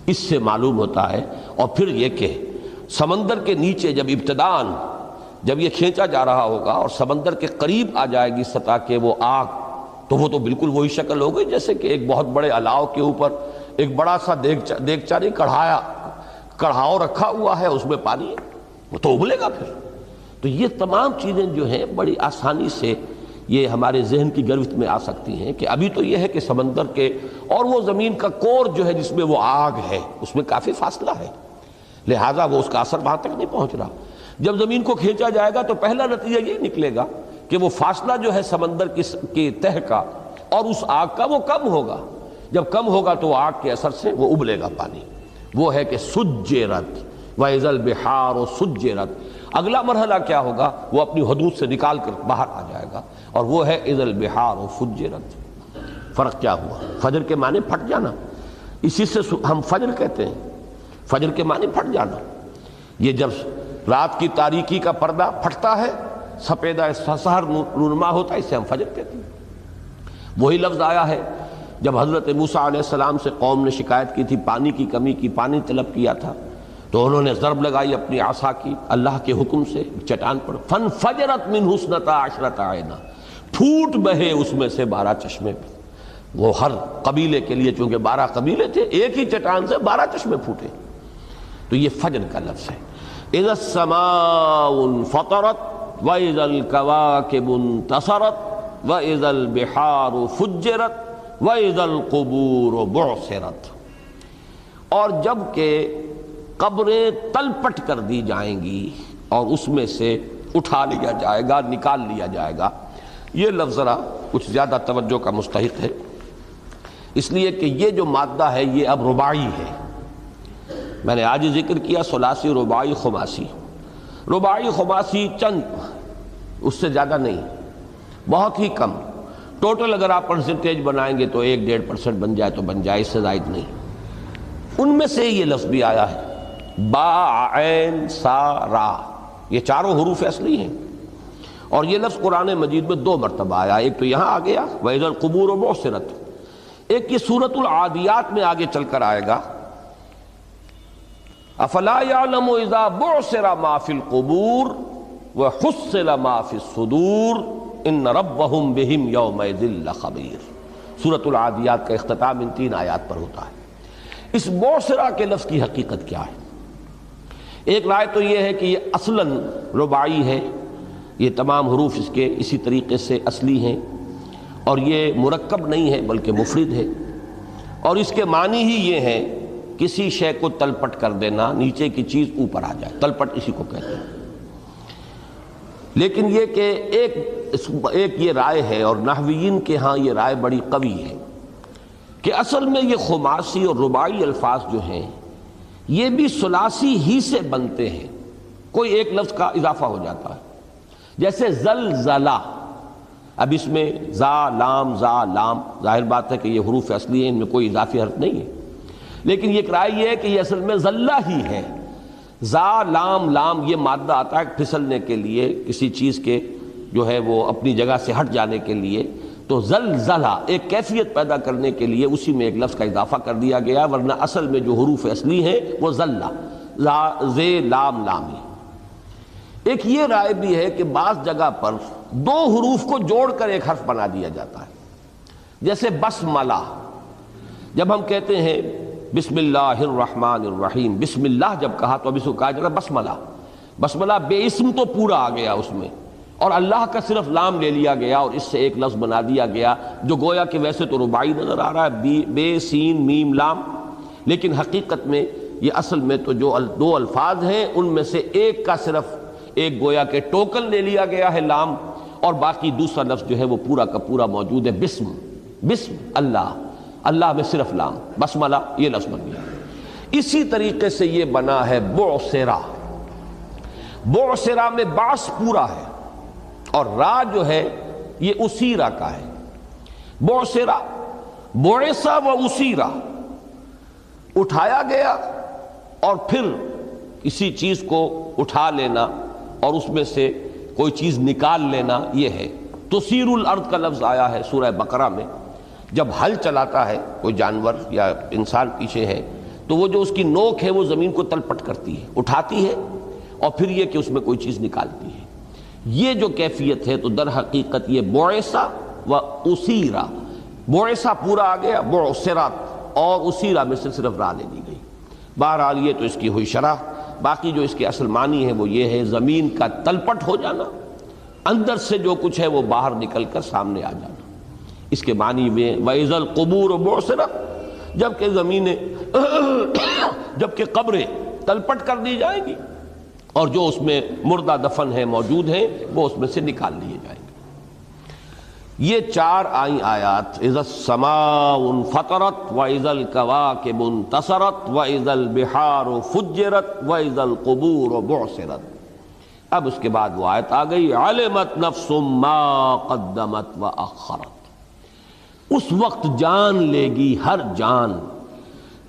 اس سے معلوم ہوتا ہے، اور پھر یہ کہ سمندر کے نیچے جب ابتداءً جب یہ کھینچا جا رہا ہوگا اور سمندر کے قریب آ جائے گی سطح کے وہ آگ، تو وہ تو بالکل وہی شکل ہوگی جیسے کہ ایک بہت بڑے الاؤ کے اوپر ایک بڑا سا دیگچہ نہیں، کڑھاؤ رکھا ہوا ہے، اس میں پانی ہے، وہ تو ابلے گا پھر۔ تو یہ تمام چیزیں جو ہیں بڑی آسانی سے یہ ہمارے ذہن کی گرفت میں آ سکتی ہیں کہ ابھی تو یہ ہے کہ سمندر کے اور وہ زمین کا کور جو ہے جس میں وہ آگ ہے اس میں کافی فاصلہ ہے، لہٰذا وہ اس کا اثر وہاں تک نہیں پہنچ رہا۔ جب زمین کو کھینچا جائے گا تو پہلا نتیجہ یہ نکلے گا کہ وہ فاصلہ جو ہے سمندر کی تہہ کا اور اس آگ کا وہ کم ہوگا، جب کم ہوگا تو آگ کے اثر سے وہ ابلے گا پانی۔ وہ ہے کہ سجرت وَإِذَا الْبِحَارُ سُجِّرَتْ۔ اگلا مرحلہ کیا ہوگا؟ وہ اپنی حدود سے نکال کر باہر آ جائے گا، اور وہ ہے اِذَا الْبِحَارُ فُجِّرَتْ۔ فرق کیا ہوا؟ فجر کے معنی پھٹ جانا، اسی سے ہم فجر کہتے ہیں، فجر کے معنی پھٹ جانا۔ یہ جب رات کی تاریکی کا پردہ پھٹتا ہے، سپیدہ سحر نورما ہوتا ہے، اسے ہم فجر کہتے ہیں۔ وہی لفظ آیا ہے جب حضرت موسیٰ علیہ السلام سے قوم نے شکایت کی تھی، پانی کی کمی کی، پانی طلب کیا تھا، تو انہوں نے ضرب لگائی اپنی عصا کی اللہ کے حکم سے چٹان پر، فَانْفَجَرَتْ مِنْهُ اثْنَتَا عَشْرَةَ عَيْنًا، پھوٹ بہے اس میں سے 12 چشمے۔ وہ ہر قبیلے کے لیے، چونکہ 12 قبیلے تھے، ایک ہی چٹان سے 12 چشمے پھوٹے۔ تو یہ فجر کا لفظ ہے۔ اِذَا السَّمَاءُ انفطرت وَإِذَا الْكَوَاكِبُ انتَثَرَتْ وَإِذَا الْبِحَارُ فُجِّرَتْ وَإِذَا الْقُبُورُ بُعْثِرَتْ۔ اور جب کہ قبریں تلپٹ کر دی جائیں گی اور اس میں سے اٹھا لیا جائے گا، نکال لیا جائے گا۔ یہ لفظ ذرا کچھ زیادہ توجہ کا مستحق ہے، اس لیے کہ یہ جو مادہ ہے یہ اب رباعی ہے۔ میں نے آج ہی ذکر کیا ثلاثی، رباعی، خماسی۔ رباعی خماسی چند، اس سے زیادہ نہیں، بہت ہی کم۔ ٹوٹل اگر آپ پرسنٹیج بنائیں گے تو 1-1.5% بن جائے تو بن جائے، اس سے زائد نہیں۔ ان میں سے یہ لفظ بھی آیا ہے با، عین، سا، را، یہ چاروں حروف اصلی ہیں، اور یہ لفظ قرآن مجید میں 2 مرتبہ آیا۔ ایک تو یہاں آ گیا وَإِذَا الْقُبُورُ بُعْثِرَتْ، ایک یہ سورۃ العادیات میں آگے چل کر آئے گا افلا یعلم اذا بعثر ما فی القبور وحصل ما فی الصدور ان ربهم بهم یومئذ لخبیر۔ سورۃ العادیات کا اختتام ان 3 آیات پر ہوتا ہے۔ اس بعثرہ کے لفظ کی حقیقت کیا ہے؟ ایک رائے تو یہ ہے کہ یہ اصلاً رباعی ہے، یہ تمام حروف اس کے اسی طریقے سے اصلی ہیں، اور یہ مرکب نہیں ہے بلکہ مفرد ہے، اور اس کے معنی ہی یہ ہے کسی شے کو تلپٹ کر دینا، نیچے کی چیز اوپر آ جائے، تلپٹ اسی کو کہتے ہیں۔ لیکن یہ کہ ایک یہ رائے ہے، اور نحویین کے ہاں یہ رائے بڑی قوی ہے، کہ اصل میں یہ خماسی اور رباعی الفاظ جو ہیں یہ بھی ثلاثی ہی سے بنتے ہیں، کوئی ایک لفظ کا اضافہ ہو جاتا ہے۔ جیسے زلزلہ، اب اس میں زا لام ظاہر بات ہے کہ یہ حروف اصلی ہیں، ان میں کوئی اضافی حرف نہیں ہے، لیکن یہ ایک رائے یہ ہے کہ یہ اصل میں زلہ ہی ہے۔ زا لام یہ مادہ آتا ہے پھسلنے کے لیے، کسی چیز کے جو ہے وہ اپنی جگہ سے ہٹ جانے کے لیے، تو زلزلہ ایک کیفیت پیدا کرنے کے لیے اسی میں ایک لفظ کا اضافہ کر دیا گیا، ورنہ اصل میں جو حروف اصلی ہیں وہ زلہ، زے لام ہی۔ ایک یہ رائے بھی ہے کہ بعض جگہ پر 2 حروف کو جوڑ کر ایک حرف بنا دیا جاتا ہے، جیسے بسملہ، جب ہم کہتے ہیں بسم اللہ الرحمن الرحیم، بسم اللہ جب کہا تو اب اس کو کہا جائے گا بسملہ۔ بسملہ بے اسم تو پورا آ گیا اس میں، اور اللہ کا صرف لام لے لیا گیا اور اس سے ایک لفظ بنا دیا گیا، جو گویا کہ ویسے تو رباعی نظر آ رہا ہے، بے سین میم لام، لیکن حقیقت میں یہ اصل میں تو جو 2 الفاظ ہیں ان میں سے ایک کا صرف ایک گویا کہ ٹوکن لے لیا گیا ہے لام، اور باقی دوسرا لفظ جو ہے وہ پورا کا پورا موجود ہے، بسم اللہ، اللہ میں صرف لام، بسملہ یہ لفظ بن گیا۔ اسی طریقے سے یہ بنا ہے بعثرہ۔ بعثرہ میں باس پورا ہے، اور را جو ہے یہ اسیرہ کا ہے۔ بعثرہ، بعثہ و اسیرہ، اٹھایا گیا اور پھر کسی چیز کو اٹھا لینا اور اس میں سے کوئی چیز نکال لینا، یہ ہے۔ تثیر الارض کا لفظ آیا ہے سورہ بقرہ میں، جب ہل چلاتا ہے کوئی جانور یا انسان پیچھے ہے تو وہ جو اس کی نوک ہے وہ زمین کو تلپٹ کرتی ہے، اٹھاتی ہے، اور پھر یہ کہ اس میں کوئی چیز نکالتی ہے۔ یہ جو کیفیت ہے تو در حقیقت یہ بعثہ و اسیرہ، بعثہ پورا آ گیا، بعثرت اور اسیرہ میں سے صرف را لے لی گئی۔ بہرحال یہ تو اس کی ہوئی شرح، باقی جو اس کے اصل معنی ہے وہ یہ ہے زمین کا تلپٹ ہو جانا، اندر سے جو کچھ ہے وہ باہر نکل کر سامنے آ جانا۔ اس کے معنی میں وَإِذَا الْقُبُورُ بُعْثِرَتْ، جبکہ زمینیں جبکہ قبریں تلپٹ کر دی جائیں گی اور جو اس میں مردہ دفن ہیں موجود ہیں وہ اس میں سے نکال لیے جائیں گے۔ یہ 4 آئیں آیات اذا السماء انفطرت واذا الكواكب انتصرت واذا البحار فجرت واذا القبور بعثرت۔ اب اس کے بعد وہ آیت آ گئی علمت نفس ما قدمت واخرت، اس وقت جان لے گی ہر جان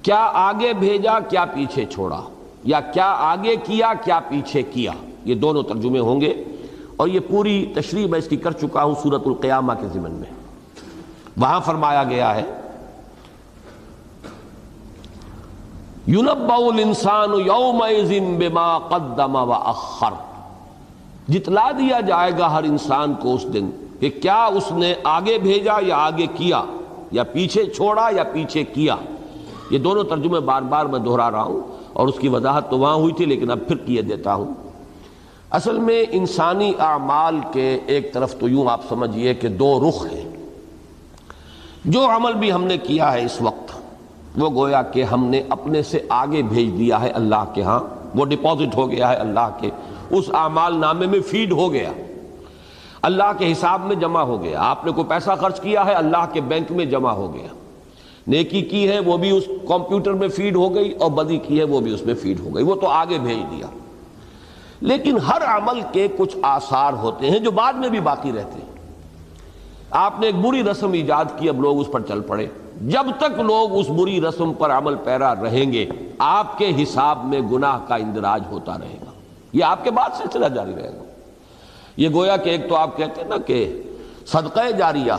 کیا آگے بھیجا کیا پیچھے چھوڑا، یا کیا آگے کیا کیا پیچھے کیا۔ یہ دونوں ترجمے ہوں گے اور یہ پوری تشریح میں اس کی کر چکا ہوں سورۃ القیامہ کے ضمن میں۔ وہاں فرمایا گیا ہے يُنَبَّأُ الْإِنسَانُ يَوْمَئِذٍ بِمَا قَدَّمَ وَأَخَّرَ، جتلا دیا جائے گا ہر انسان کو اس دن کہ کیا اس نے آگے بھیجا یا آگے کیا، یا پیچھے چھوڑا یا پیچھے کیا۔ یہ دونوں ترجمے بار بار میں دہرا رہا ہوں اور اس کی وضاحت تو وہاں ہوئی تھی لیکن اب پھر کیے دیتا ہوں۔ اصل میں انسانی اعمال کے ایک طرف تو یوں آپ سمجھیے کہ 2 رخ ہیں۔ جو عمل بھی ہم نے کیا ہے اس وقت وہ گویا کہ ہم نے اپنے سے آگے بھیج دیا ہے اللہ کے ہاں، وہ ڈپازٹ ہو گیا ہے اللہ کے اس اعمال نامے میں، فیڈ ہو گیا، اللہ کے حساب میں جمع ہو گیا۔ آپ نے کوئی پیسہ خرچ کیا ہے اللہ کے بینک میں جمع ہو گیا، نیکی کی ہے وہ بھی اس کمپیوٹر میں فیڈ ہو گئی اور بدی کی ہے وہ بھی اس میں فیڈ ہو گئی، وہ تو آگے بھیج دیا۔ لیکن ہر عمل کے کچھ آثار ہوتے ہیں جو بعد میں بھی باقی رہتے ہیں۔ آپ نے ایک بری رسم ایجاد کی، اب لوگ اس پر چل پڑے، جب تک لوگ اس بری رسم پر عمل پیرا رہیں گے آپ کے حساب میں گناہ کا اندراج ہوتا رہے گا، یہ آپ کے بعد سلسلہ جاری رہے گا۔ یہ گویا کہ ایک تو آپ کہتے ہیں نا کہ صدقہ جاریہ،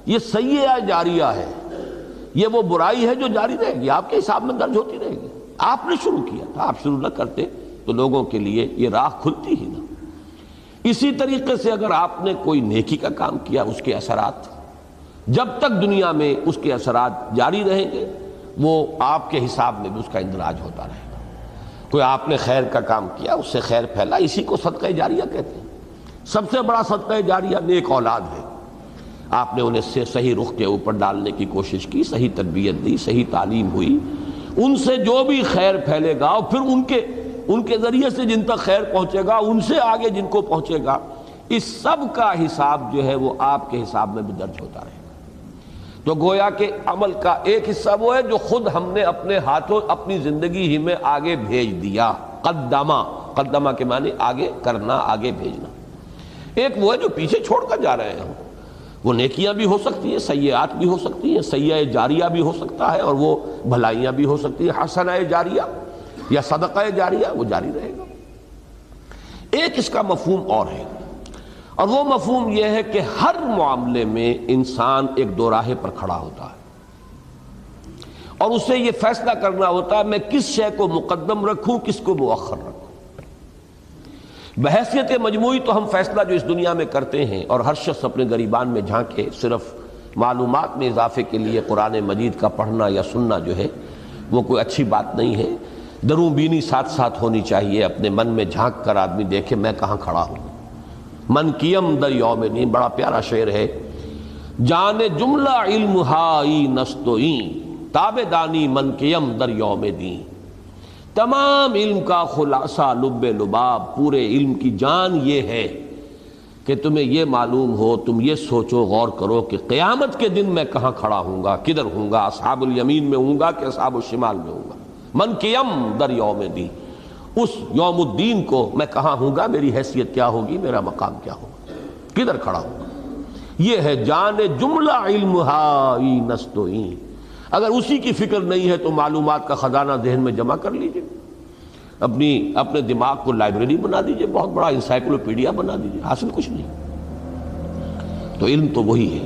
یہ سیئہ جاریہ ہے، یہ وہ برائی ہے جو جاری رہے گی، آپ کے حساب میں درج ہوتی رہے گی۔ آپ نے شروع کیا تھا، آپ شروع نہ کرتے تو لوگوں کے لیے یہ راہ کھلتی ہی نہ۔ اسی طریقے سے اگر آپ نے کوئی نیکی کا کام کیا، اس کے اثرات جب تک دنیا میں اس کے اثرات جاری رہیں گے وہ آپ کے حساب میں بھی اس کا اندراج ہوتا رہے گا۔ کوئی آپ نے خیر کا کام کیا، اس سے خیر پھیلا، اسی کو صدقہ جاریہ کہتے ہیں۔ سب سے بڑا صدقہ جاریہ نیک اولاد ہے، آپ نے انہیں صحیح رخ کے اوپر ڈالنے کی کوشش کی، صحیح تربیت دی، صحیح تعلیم ہوئی، ان سے جو بھی خیر پھیلے گا اور پھر ان کے ذریعے سے جن تک خیر پہنچے گا، ان سے آگے جن کو پہنچے گا، اس سب کا حساب جو ہے وہ آپ کے حساب میں بھی درج ہوتا رہے گا۔ تو گویا کہ عمل کا ایک حصہ وہ ہے جو خود ہم نے اپنے ہاتھوں اپنی زندگی ہی میں آگے بھیج دیا، قدمہ کے معنی آگے کرنا، آگے بھیجنا۔ ایک وہ ہے جو پیچھے چھوڑ کر جا رہے ہیں ہم، وہ نیکیاں بھی ہو سکتی ہیں، سیئات بھی ہو سکتی ہیں، سیئہ جاریہ بھی ہو سکتا ہے اور وہ بھلائیاں بھی ہو سکتی ہیں، حسنہ جاریہ یا صدقہ جاریہ وہ جاری رہے گا۔ ایک اس کا مفہوم اور ہے، اور وہ مفہوم یہ ہے کہ ہر معاملے میں انسان ایک دوراہے پر کھڑا ہوتا ہے اور اسے یہ فیصلہ کرنا ہوتا ہے میں کس شے کو مقدم رکھوں، کس کو مؤخر رکھوں۔ بحیثیت مجموعی تو ہم فیصلہ جو اس دنیا میں کرتے ہیں اور ہر شخص اپنے گریبان میں جھانکے صرف معلومات میں اضافے کے لیے قرآن مجید کا پڑھنا یا سننا جو ہے وہ کوئی اچھی بات نہیں ہے۔ دروں بینی ساتھ ساتھ ہونی چاہیے، اپنے من میں جھانک کر آدمی دیکھے میں کہاں کھڑا ہوں۔ من کیم در یوم دین، بڑا پیارا شعر ہے، جان جملہ علم ہائی نستوئیں تابع دانی من کیم در یوم دین۔ تمام علم کا خلاصہ لب لباب، پورے علم کی جان یہ ہے کہ تمہیں یہ معلوم ہو، تم یہ سوچو غور کرو کہ قیامت کے دن میں کہاں کھڑا ہوں گا، کدھر ہوں گا، اصحاب الیمین میں ہوں گا کہ اصحاب الشمال میں ہوں گا۔ من کیم در یوم دین، اس یوم الدین کو میں کہاں ہوں گا، میری حیثیت کیا ہوگی، میرا مقام کیا ہوگا، کدھر کھڑا ہوں گا۔ یہ ہے جان جملہ علم ہائی نستوئیں۔ اگر اسی کی فکر نہیں ہے تو معلومات کا خزانہ ذہن میں جمع کر لیجئے، اپنے دماغ کو لائبریری بنا دیجئے، بہت بڑا انسائکلوپیڈیا بنا دیجئے، حاصل کچھ نہیں۔ تو علم تو وہی ہے۔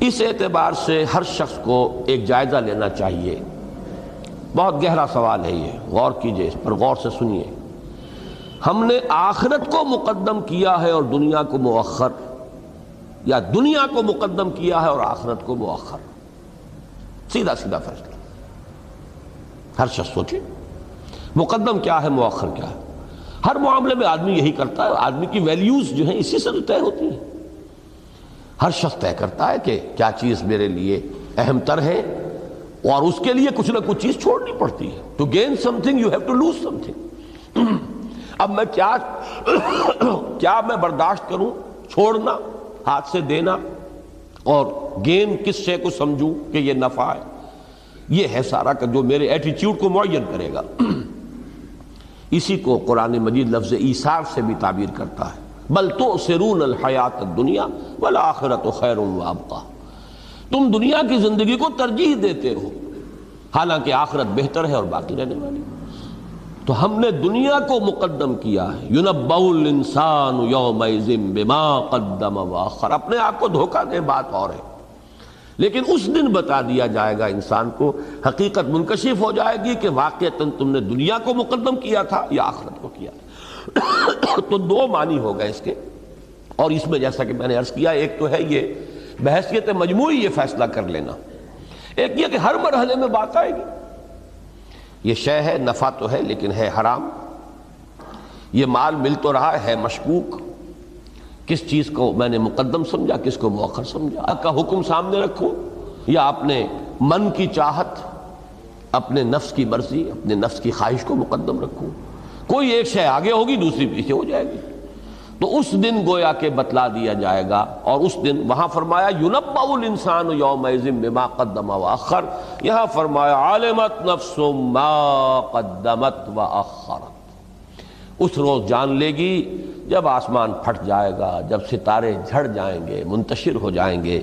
اس اعتبار سے ہر شخص کو ایک جائزہ لینا چاہیے۔ بہت گہرا سوال ہے یہ، غور کیجئے، اس پر غور سے سنیے۔ ہم نے آخرت کو مقدم کیا ہے اور دنیا کو مؤخر، یا دنیا کو مقدم کیا ہے اور آخرت کو مؤخر. سیدھا سیدھا فیصلہ. ہر شخص سوچے مقدم کیا ہے، مؤخر کیا ہے. ہر معاملے میں آدمی یہی کرتا ہے. آدمی کی ویلیوز جو ہیں اسی سے تو طے ہوتی ہیں. ہر شخص طے کرتا ہے کہ کیا چیز میرے لیے اہم تر ہے، اور اس کے لیے کچھ نہ کچھ چیز چھوڑنی پڑتی ہے. To gain something you have to lose something. اب میں کیا میں برداشت کروں، چھوڑنا، ہاتھ سے دینا، اور گین کس شے کو سمجھوں کہ یہ نفع ہے. یہ ہے سارا کا جو میرے ایٹیچیوڈ کو معین کرے گا. اسی کو قرآن مجید لفظ ایثار سے بھی تعبیر کرتا ہے. بل تؤثرون الحیات الدنیا والآخرۃ خیر وابقیٰ. تم دنیا کی زندگی کو ترجیح دیتے ہو، حالانکہ آخرت بہتر ہے اور باقی رہنے والی. تو ہم نے دنیا کو مقدم کیا ہے. يُنَبَّأُ الْإِنسَانُ يَوْمَئِذٍ بِمَا قَدَّمَ وَأَخَّرَ. اپنے آپ کو دھوکہ دے بات اور ہے، لیکن اس دن بتا دیا جائے گا انسان کو، حقیقت منکشف ہو جائے گی کہ واقعتاً تم نے دنیا کو مقدم کیا تھا یا آخرت کو کیا تھا. تو دو معنی ہو گئے اس کے. اور اس میں جیسا کہ میں نے عرض کیا، ایک تو ہے یہ بحثیت مجموعی یہ فیصلہ کر لینا، ایک یہ کہ ہر مرحلے میں بات آئے گی. یہ شے ہے، نفع تو ہے لیکن ہے حرام. یہ مال مل تو رہا ہے مشکوک. کس چیز کو میں نے مقدم سمجھا، کس کو مؤخر سمجھا. آپ کا حکم سامنے رکھوں یا اپنے من کی چاہت، اپنے نفس کی مرضی، اپنے نفس کی خواہش کو مقدم رکھوں. کوئی ایک شے آگے ہوگی، دوسری پیچھے ہو جائے گی. تو اس دن گویا کہ بتلا دیا جائے گا. اور اس دن وہاں فرمایا يُنَبَّأُ الْإِنسَانُ يَوْمَئِذٍ بِمَا قَدَّمَ وَأَخَّرَ، یہاں فرمایا عَلِمَتْ نَفْسٌ مَا قَدَّمَتْ وَأَخَّرَتْ. اس روز جان لے گی جب آسمان پھٹ جائے گا، جب ستارے جھڑ جائیں گے، منتشر ہو جائیں گے،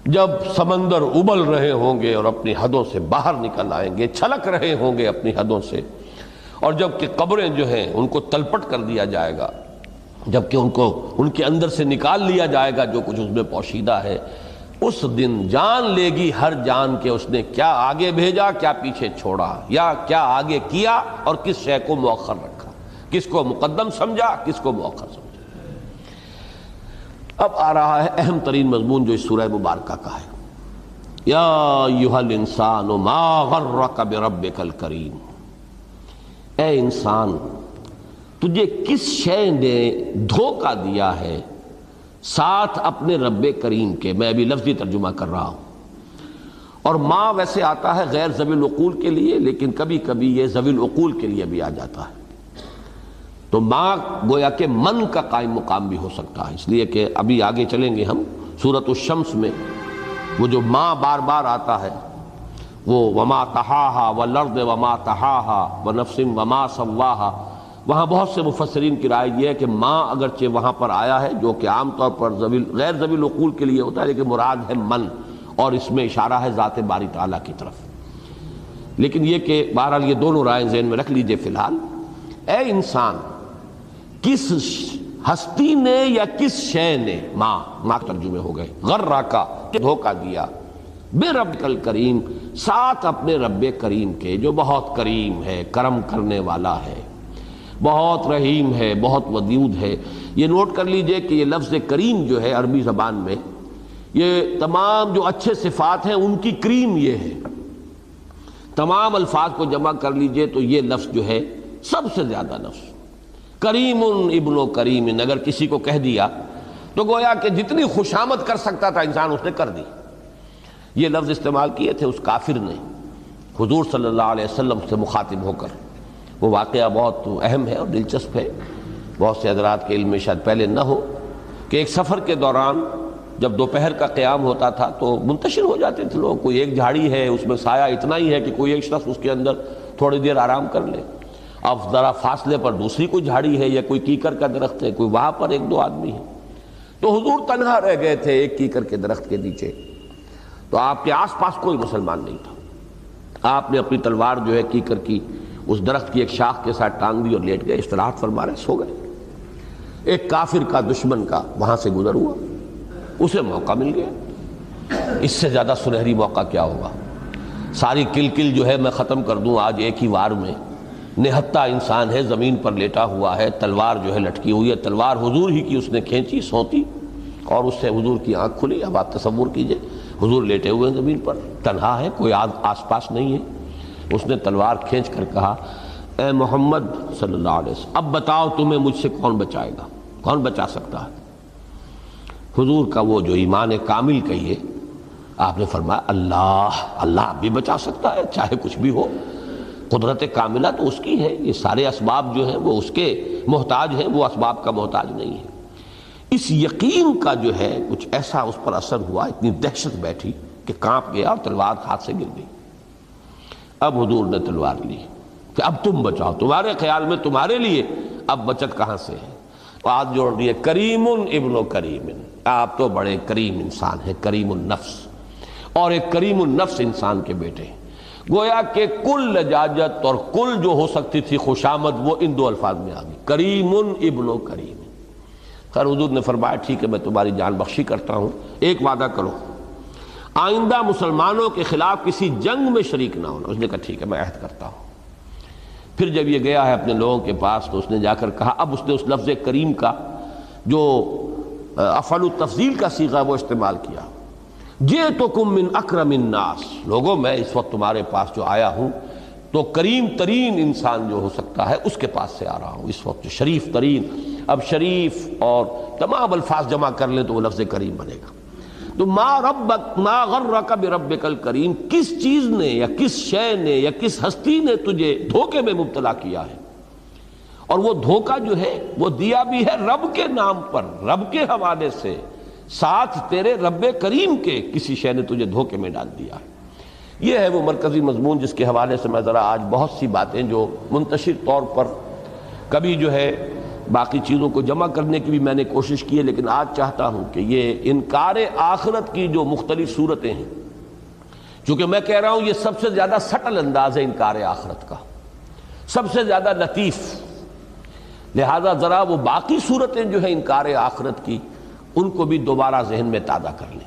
جب سمندر ابل رہے ہوں گے اور اپنی حدوں سے باہر نکل آئیں گے، چھلک رہے ہوں گے اپنی حدوں سے، اور جب کہ قبریں جو ہیں ان کو تلپٹ کر دیا جائے گا، جبکہ ان کے اندر سے نکال لیا جائے گا جو کچھ اس میں پوشیدہ ہے. اس دن جان لے گی ہر جان کے اس نے کیا آگے بھیجا، کیا پیچھے چھوڑا، یا کیا آگے کیا اور کس شے کو مؤخر رکھا، کس کو مقدم سمجھا، کس کو مؤخر سمجھا. اب آ رہا ہے اہم ترین مضمون جو اس سورہ مبارکہ کا ہے. یا ایھا الانسان ما غرک بربک الکریم. اے انسان، تجھے کس شے نے دھوکہ دیا ہے ساتھ اپنے رب کریم کے. میں ابھی لفظی ترجمہ کر رہا ہوں. اور ماں ویسے آتا ہے غیر ذوی العقول کے لیے، لیکن کبھی کبھی یہ ذوی العقول کے لیے بھی آ جاتا ہے. تو ماں گویا کہ من کا قائم مقام بھی ہو سکتا ہے، اس لیے کہ ابھی آگے چلیں گے ہم سورۃ الشمس میں وہ جو ماں بار بار آتا ہے، وہ وما طحاہا والارض وما طحاہا ونفس وما سواہا. وہاں بہت سے مفسرین کی رائے یہ ہے کہ ماں اگرچہ وہاں پر آیا ہے جو کہ عام طور پر غیر ذوی العقول کے لیے ہوتا ہے، لیکن مراد ہے من، اور اس میں اشارہ ہے ذات باری تعالیٰ کی طرف. لیکن یہ کہ بہرحال یہ دونوں رائیں ذہن میں رکھ لیجئے فی الحال. اے انسان، کس ہستی نے یا کس شے نے، ماں ترجمے ہو گئے، غرہ کا دھوکہ دیا، بے ربک الکریم، ساتھ اپنے رب کریم کے جو بہت کریم ہے، کرم کرنے والا ہے، بہت رحیم ہے، بہت ودود ہے. یہ نوٹ کر لیجئے کہ یہ لفظ کریم جو ہے عربی زبان میں، یہ تمام جو اچھے صفات ہیں ان کی کریم یہ ہے. تمام الفاظ کو جمع کر لیجئے تو یہ لفظ جو ہے سب سے زیادہ لفظ کریم ابن و کریم. اگر کسی کو کہہ دیا تو گویا کہ جتنی خوشامد کر سکتا تھا انسان اس نے کر دی. یہ لفظ استعمال کیے تھے اس کافر نے حضور صلی اللہ علیہ وسلم سے مخاطب ہو کر. وہ واقعہ بہت اہم ہے اور دلچسپ ہے. بہت سے حضرات کے علم میں شاید پہلے نہ ہو کہ ایک سفر کے دوران جب دوپہر کا قیام ہوتا تھا تو منتشر ہو جاتے تھے لوگ. کوئی ایک جھاڑی ہے اس میں سایہ اتنا ہی ہے کہ کوئی ایک شخص اس کے اندر تھوڑی دیر آرام کر لے. اب ذرا فاصلے پر دوسری کوئی جھاڑی ہے یا کوئی کیکر کا درخت ہے، کوئی وہاں پر ایک دو آدمی ہیں. تو حضور تنہا رہ گئے تھے ایک کیکر کے درخت کے نیچے. تو آپ کے آس پاس کوئی مسلمان نہیں تھا. آپ نے اپنی تلوار جو ہے کیکر کی اس درخت کی ایک شاخ کے ساتھ ٹانگ دی اور لیٹ گئے، استراحت فرما رہے، سو گئے. ایک کافر کا، دشمن کا وہاں سے گزر ہوا، اسے موقع مل گیا. اس سے زیادہ سنہری موقع کیا ہوگا. ساری کل جو ہے میں ختم کر دوں آج ایک ہی وار میں، نہتا انسان ہے، زمین پر لیٹا ہوا ہے، تلوار جو ہے لٹکی ہوئی ہے، تلوار حضور ہی کی اس نے کھینچی، سونتی، اور اس سے حضور کی آنکھ کھلی۔ اب آپ تصور کیجئے حضور لیٹے ہوئے ہیں زمین پر، تنہا ہے، کوئی آس پاس نہیں ہے، اس نے تلوار کھینچ کر کہا اے محمد صلی اللہ علیہ وسلم اب بتاؤ تمہیں مجھ سے کون بچائے گا، کون بچا سکتا ہے؟ حضور کا وہ جو ایمان کامل کہیے، آپ نے فرمایا اللہ، اللہ بھی بچا سکتا ہے چاہے کچھ بھی ہو، قدرت کاملہ تو اس کی ہے، یہ سارے اسباب جو ہیں وہ اس کے محتاج ہیں، وہ اسباب کا محتاج نہیں ہے۔ اس یقین کا جو ہے کچھ ایسا اس پر اثر ہوا، اتنی دہشت بیٹھی کہ کانپ گیا اور تلوار ہاتھ سے گر گئی۔ اب حضور نے تلوار لی کہ اب تم بچاؤ، تمہارے خیال میں تمہارے لیے اب بچت کہاں سے ہے؟ ہاتھ جوڑ دیے، کریم ابن کریم، آپ تو بڑے کریم انسان ہیں، کریم النفس، اور ایک کریم النفس انسان کے بیٹے ہیں۔ گویا کہ کل لجاجت اور کل جو ہو سکتی تھی خوشامد وہ ان دو الفاظ میں آ گئی، کریم ابن کریم۔ خیر حضور نے فرمایا ٹھیک ہے میں تمہاری جان بخشی کرتا ہوں، ایک وعدہ کرو آئندہ مسلمانوں کے خلاف کسی جنگ میں شریک نہ ہونا۔ اس نے کہا ٹھیک ہے میں عہد کرتا ہوں۔ پھر جب یہ گیا ہے اپنے لوگوں کے پاس تو اس نے جا کر کہا، اب اس نے اس لفظ کریم کا جو افعل التفضیل کا صیغہ وہ استعمال کیا، جئتکم من اکرم الناس، لوگوں میں اس وقت تمہارے پاس جو آیا ہوں تو کریم ترین انسان جو ہو سکتا ہے اس کے پاس سے آ رہا ہوں اس وقت، جو شریف ترین۔ اب شریف اور تمام الفاظ جمع کر لیں تو وہ لفظ کریم بنے گا۔ تو ما غرک بربک الکریم، کس چیز نے یا کس شے نے یا کس ہستی نے تجھے دھوکے میں مبتلا کیا ہے، اور وہ دھوکہ جو ہے وہ دیا بھی ہے رب کے نام پر، رب کے حوالے سے، ساتھ تیرے رب کریم کے کسی شے نے تجھے دھوکے میں ڈال دیا ہے۔ یہ ہے وہ مرکزی مضمون جس کے حوالے سے میں ذرا آج بہت سی باتیں جو منتشر طور پر کبھی جو ہے باقی چیزوں کو جمع کرنے کی بھی میں نے کوشش کی ہے، لیکن آج چاہتا ہوں کہ یہ انکار آخرت کی جو مختلف صورتیں ہیں، چونکہ میں کہہ رہا ہوں یہ سب سے زیادہ سٹل انداز ہے انکار آخرت کا، سب سے زیادہ لطیف، لہذا ذرا وہ باقی صورتیں جو ہیں انکار آخرت کی ان کو بھی دوبارہ ذہن میں تازہ کر لیں۔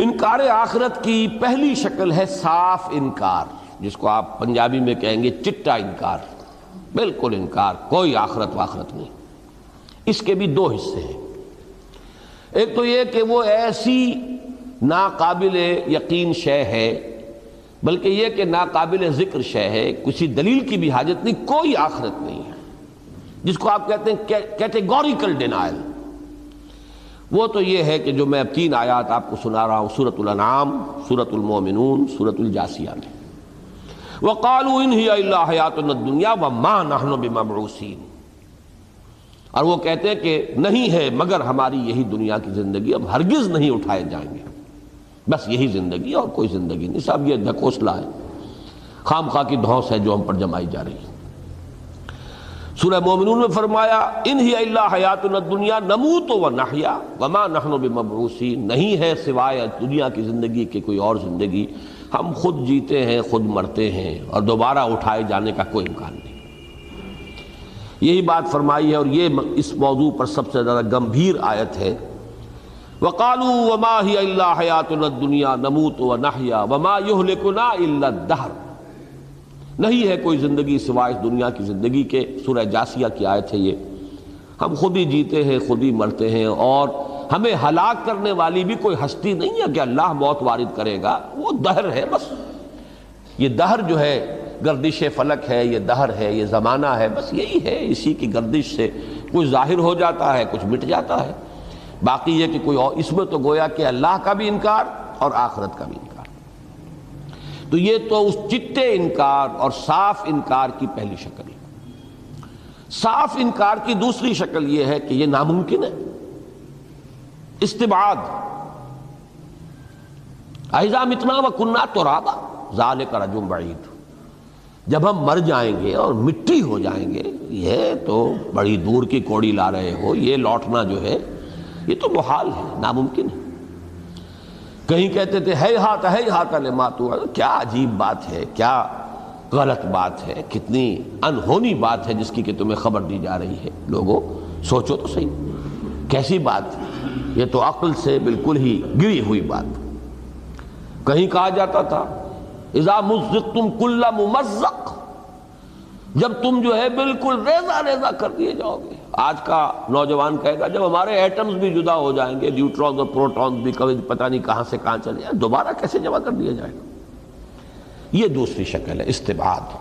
انکار آخرت کی پہلی شکل ہے صاف انکار، جس کو آپ پنجابی میں کہیں گے چٹا انکار، بالکل انکار، کوئی آخرت واخرت نہیں۔ اس کے بھی دو حصے ہیں، ایک تو یہ کہ وہ ایسی ناقابل یقین شے ہے، بلکہ یہ کہ ناقابل ذکر شے ہے، کسی دلیل کی بھی حاجت نہیں، کوئی آخرت نہیں ہے، جس کو آپ کہتے ہیں کیٹیگوریکل ڈینائل۔ وہ تو یہ ہے کہ جو میں اب 3 آیات آپ کو سنا رہا ہوں، سورۃ الانعام، سورۃ المومنون، سورۃ الجاثیہ میں، وَقَالُوا إِنْ هِيَ إِلَّا حَيَاتُنَا الدُّنْيَا وَمَا نَحْنُ بِمَبْعُوثِينَ، اور وہ کہتے ہیں کہ نہیں ہے مگر ہماری یہی دنیا کی زندگی، اب ہرگز نہیں اٹھائے جائیں گے، بس یہی زندگی اور کوئی زندگی نہیں۔ صاحب یہ ڈھکوسلا ہے، خام خواہ کی دھونس ہے جو ہم پر جمائی جا رہی ہے۔ سورہ مومنون میں فرمایا ان ہی الا حیاتنا الدنیا نموت ونحیا وما نحن بمبعوثین، نہیں ہے سوائے دنیا کی زندگی کے کوئی اور زندگی، ہم خود جیتے ہیں خود مرتے ہیں اور دوبارہ اٹھائے جانے کا کوئی امکان نہیں۔ یہی بات فرمائی ہے، اور یہ اس موضوع پر سب سے زیادہ گمبھیر آیت ہے۔ وقالوا وما هي الا حیاتنا الدنیا نموت ونحیا وما یہلکنا الا الدہر، نہیں ہے کوئی زندگی سوائے اس دنیا کی زندگی کے۔ سورہ جاثیہ کی آیت ہے یہ، ہم خود ہی جیتے ہیں خود ہی مرتے ہیں، اور ہمیں ہلاک کرنے والی بھی کوئی ہستی نہیں ہے کہ اللہ موت وارد کرے گا، وہ دہر ہے بس۔ یہ دہر جو ہے گردش فلک ہے، یہ دہر ہے، یہ زمانہ ہے، بس یہی ہے، اسی کی گردش سے کچھ ظاہر ہو جاتا ہے کچھ مٹ جاتا ہے، باقی یہ کہ کوئی اور، اس میں تو گویا کہ اللہ کا بھی انکار اور آخرت کا بھی انکار۔ تو یہ تو اس چٹے انکار اور صاف انکار کی پہلی شکل ہے۔ صاف انکار کی دوسری شکل یہ ہے کہ یہ ناممکن ہے، استبعاد، اذا متنا وکنا ترابا ذالک رجل بعید، جب ہم مر جائیں گے اور مٹی ہو جائیں گے، یہ تو بڑی دور کی کوڑی لا رہے ہو، یہ لوٹنا جو ہے یہ تو محال ہے، ناممکن ہے۔ کہیں کہتے تھے ہے ہاتھ لما توعد، کیا عجیب بات ہے، کیا غلط بات ہے، کتنی انہونی بات ہے جس کی کہ تمہیں خبر دی جا رہی ہے۔ لوگوں سوچو تو صحیح، کیسی بات، یہ تو عقل سے بالکل ہی گری ہوئی بات۔ کہیں کہا جاتا تھا اذا مزقتم کل ممزق جب تم جو ہے بالکل ریزہ ریزہ کر دیے جاؤ گے. آج کا نوجوان کہے گا جب ہمارے ایٹمز بھی جدا ہو جائیں گے، نیوٹرونز اور پروٹونز بھی کبھی پتہ نہیں کہاں سے کہاں چلے جائیں، دوبارہ کیسے جمع کر دیا جائے گا؟ یہ دوسری شکل ہے استبعاد.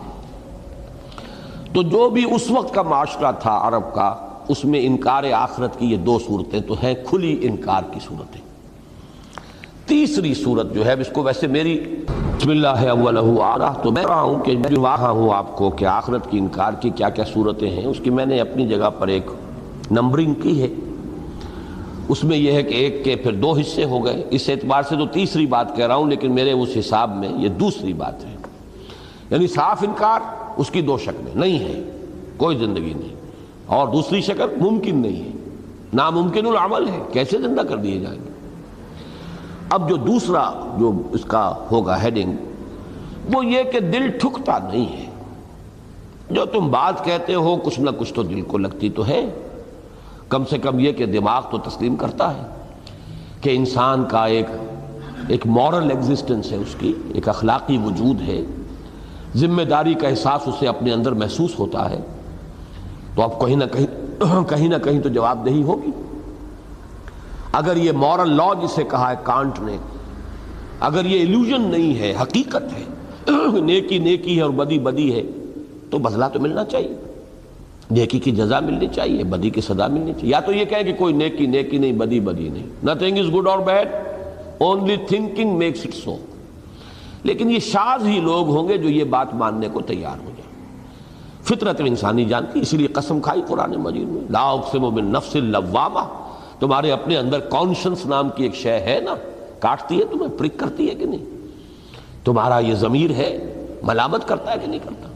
تو جو بھی اس وقت کا معاشرہ تھا عرب کا، اس میں انکار آخرت کی یہ دو صورتیں تو ہیں کھلی انکار کی صورتیں. تیسری صورت جو ہے اس کو ویسے میری بسم اللہ اولہ آ رہا تو میں رہا ہوں کہ میں جو رہا ہوں آپ کو کہ آخرت کی انکار کی کیا کیا صورتیں ہیں، اس کی میں نے اپنی جگہ پر ایک نمبرنگ کی ہے. اس میں یہ ہے کہ ایک کے پھر دو حصے ہو گئے. اس اعتبار سے تو تیسری بات کہہ رہا ہوں، لیکن میرے اس حساب میں یہ دوسری بات ہے. یعنی صاف انکار اس کی دو شکلیں نہیں ہیں، کوئی زندگی نہیں، اور دوسری شکل ممکن نہیں ہے، ناممکن العمل ہے، کیسے زندہ کر دیے جائیں گے. اب جو دوسرا جو اس کا ہوگا ہیڈنگ وہ یہ کہ دل ٹھکتا نہیں ہے. جو تم بات کہتے ہو کچھ نہ کچھ تو دل کو لگتی تو ہے، کم سے کم یہ کہ دماغ تو تسلیم کرتا ہے کہ انسان کا ایک مورل ایگزسٹنس ہے، اس کی ایک اخلاقی وجود ہے، ذمہ داری کا احساس اسے اپنے اندر محسوس ہوتا ہے. تو اب کہیں نہ کہیں تو جواب دہی ہوگی. اگر یہ مورل لا جسے کہا ہے کانٹ نے، اگر یہ ایلیوژن نہیں ہے، حقیقت ہے، نیکی نیکی ہے اور بدی بدی ہے، تو بدلہ تو ملنا چاہیے، نیکی کی جزا ملنی چاہیے، بدی کی سزا ملنی چاہیے. یا تو یہ کہیں کہ کوئی نیکی نیکی نہیں، بدی بدی نہیں، nothing is good or bad, only thinking makes it so. لیکن یہ شاذ ہی لوگ ہوں گے جو یہ بات ماننے کو تیار ہو جائیں. فطرت انسانی جانتی، اسی لیے قسم کھائی قرآن مجید میں لا اقسم بالنفس اللوامہ. تمہارے اپنے اندر کانشنس نام کی ایک شے ہے نا، کاٹتی ہے تمہیں، پرک کرتی ہے کہ نہیں؟ تمہارا یہ ضمیر ہے، ملامت کرتا ہے کہ نہیں کرتا؟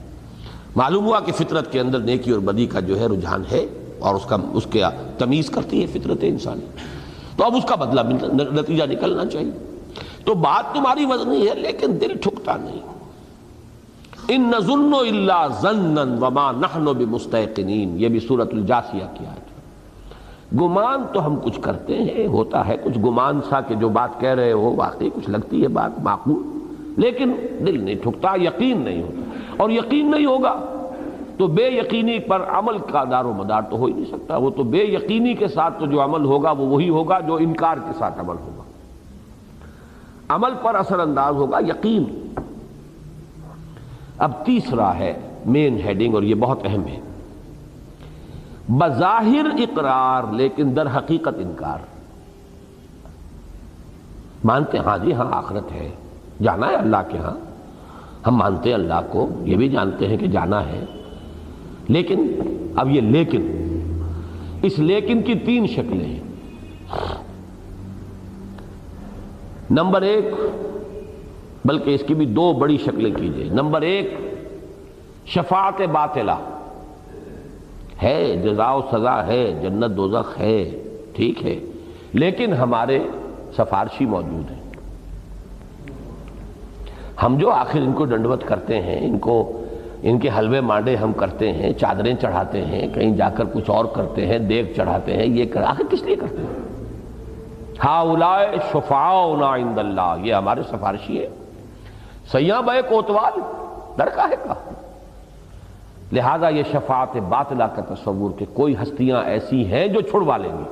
معلوم ہوا کہ فطرت کے اندر نیکی اور بدی کا جو ہے رجحان ہے، اور اس کے تمیز کرتی ہے فطرت انسانی. تو اب اس کا بدلہ نتیجہ نکلنا چاہیے. تو بات تمہاری وزنی ہے لیکن دل ٹھکتا نہیں. ان نظن الا ظنا وما نحن بمستيقنين، یہ بھی سورۃ الجاثیہ کی آیت. گمان تو ہم کچھ کرتے ہیں، ہوتا ہے کچھ گمان سا کہ جو بات کہہ رہے ہو واقعی کچھ لگتی ہے بات معقول، لیکن دل نہیں ٹھکتا، یقین نہیں ہوتا. اور یقین نہیں ہوگا تو بے یقینی پر عمل کا دار و مدار تو ہو ہی نہیں سکتا. وہ تو بے یقینی کے ساتھ تو جو عمل ہوگا وہ وہی ہوگا جو انکار کے ساتھ عمل ہوگا. عمل پر اثر انداز ہوگا یقین. اب تیسرا ہے مین ہیڈنگ، اور یہ بہت اہم ہے. بظاہر اقرار لیکن در حقیقت انکار. مانتے ہیں ہاں جی ہاں آخرت ہے، جانا ہے اللہ کے ہاں، ہم مانتے ہیں اللہ کو، یہ بھی جانتے ہیں کہ جانا ہے، لیکن اب یہ لیکن، اس لیکن کی تین شکلیں ہیں. نمبر ایک، بلکہ اس کی بھی دو بڑی شکلیں کیجئے. نمبر ایک، شفاعت باطلہ ہے، جزا و سزا ہے، جنت دوزخ ہے، ٹھیک ہے، لیکن ہمارے سفارشی موجود ہیں. ہم جو آخر ان کو ڈنڈوت کرتے ہیں، ان کے حلوے مانڈے ہم کرتے ہیں، چادریں چڑھاتے ہیں، کہیں جا کر کچھ اور کرتے ہیں، دیگ چڑھاتے ہیں، یہ آخر کس لیے کرتے ہیں؟ ہؤلاء شفعاؤنا عند اللہ، یہ ہمارے سفارشی ہیں. سیاں بے کوتوال لڑکا ہے کا. لہذا یہ شفاعت باطلہ کا تصور کہ کوئی ہستیاں ایسی ہیں جو چھڑوا لیں گی.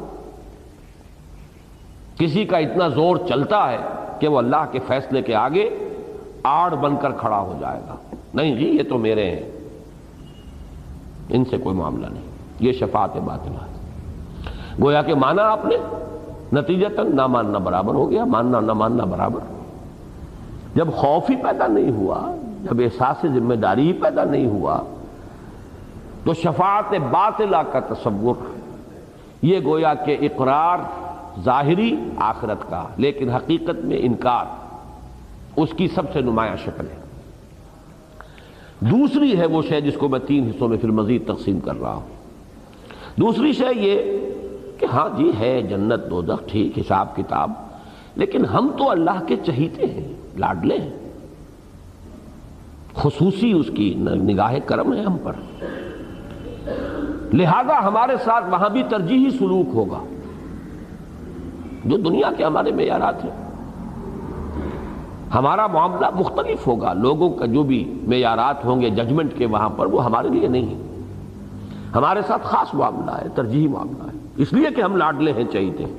کسی کا اتنا زور چلتا ہے کہ وہ اللہ کے فیصلے کے آگے آڑ بن کر کھڑا ہو جائے گا. نہیں جی یہ تو میرے ہیں، ان سے کوئی معاملہ نہیں. یہ شفاعت باطلہ ہے. گویا کہ مانا آپ نے، نتیجتاً نہ ماننا برابر ہو گیا، ماننا نہ ماننا برابر. جب خوف ہی پیدا نہیں ہوا، جب احساس ذمہ داری ہی پیدا نہیں ہوا، تو شفاعت باطلہ کا تصور یہ گویا کہ اقرار ظاہری آخرت کا لیکن حقیقت میں انکار، اس کی سب سے نمایاں شکل ہے. دوسری ہے وہ شے جس کو میں تین حصوں میں پھر مزید تقسیم کر رہا ہوں. دوسری شے یہ کہ ہاں جی ہے جنت دوزخ، ٹھیک، حساب کتاب، لیکن ہم تو اللہ کے چہیتے ہیں، لاڈلے ہیں، خصوصی اس کی نگاہ کرم ہے ہم پر، لہذا ہمارے ساتھ وہاں بھی ترجیحی سلوک ہوگا جو دنیا کے ہمارے معیارات ہیں. ہمارا معاملہ مختلف ہوگا، لوگوں کا جو بھی معیارات ہوں گے ججمنٹ کے وہاں پر وہ ہمارے لیے نہیں ہے، ہمارے ساتھ خاص معاملہ ہے، ترجیحی معاملہ ہے، اس لیے کہ ہم لاڈلے ہیں، چہیتے ہیں۔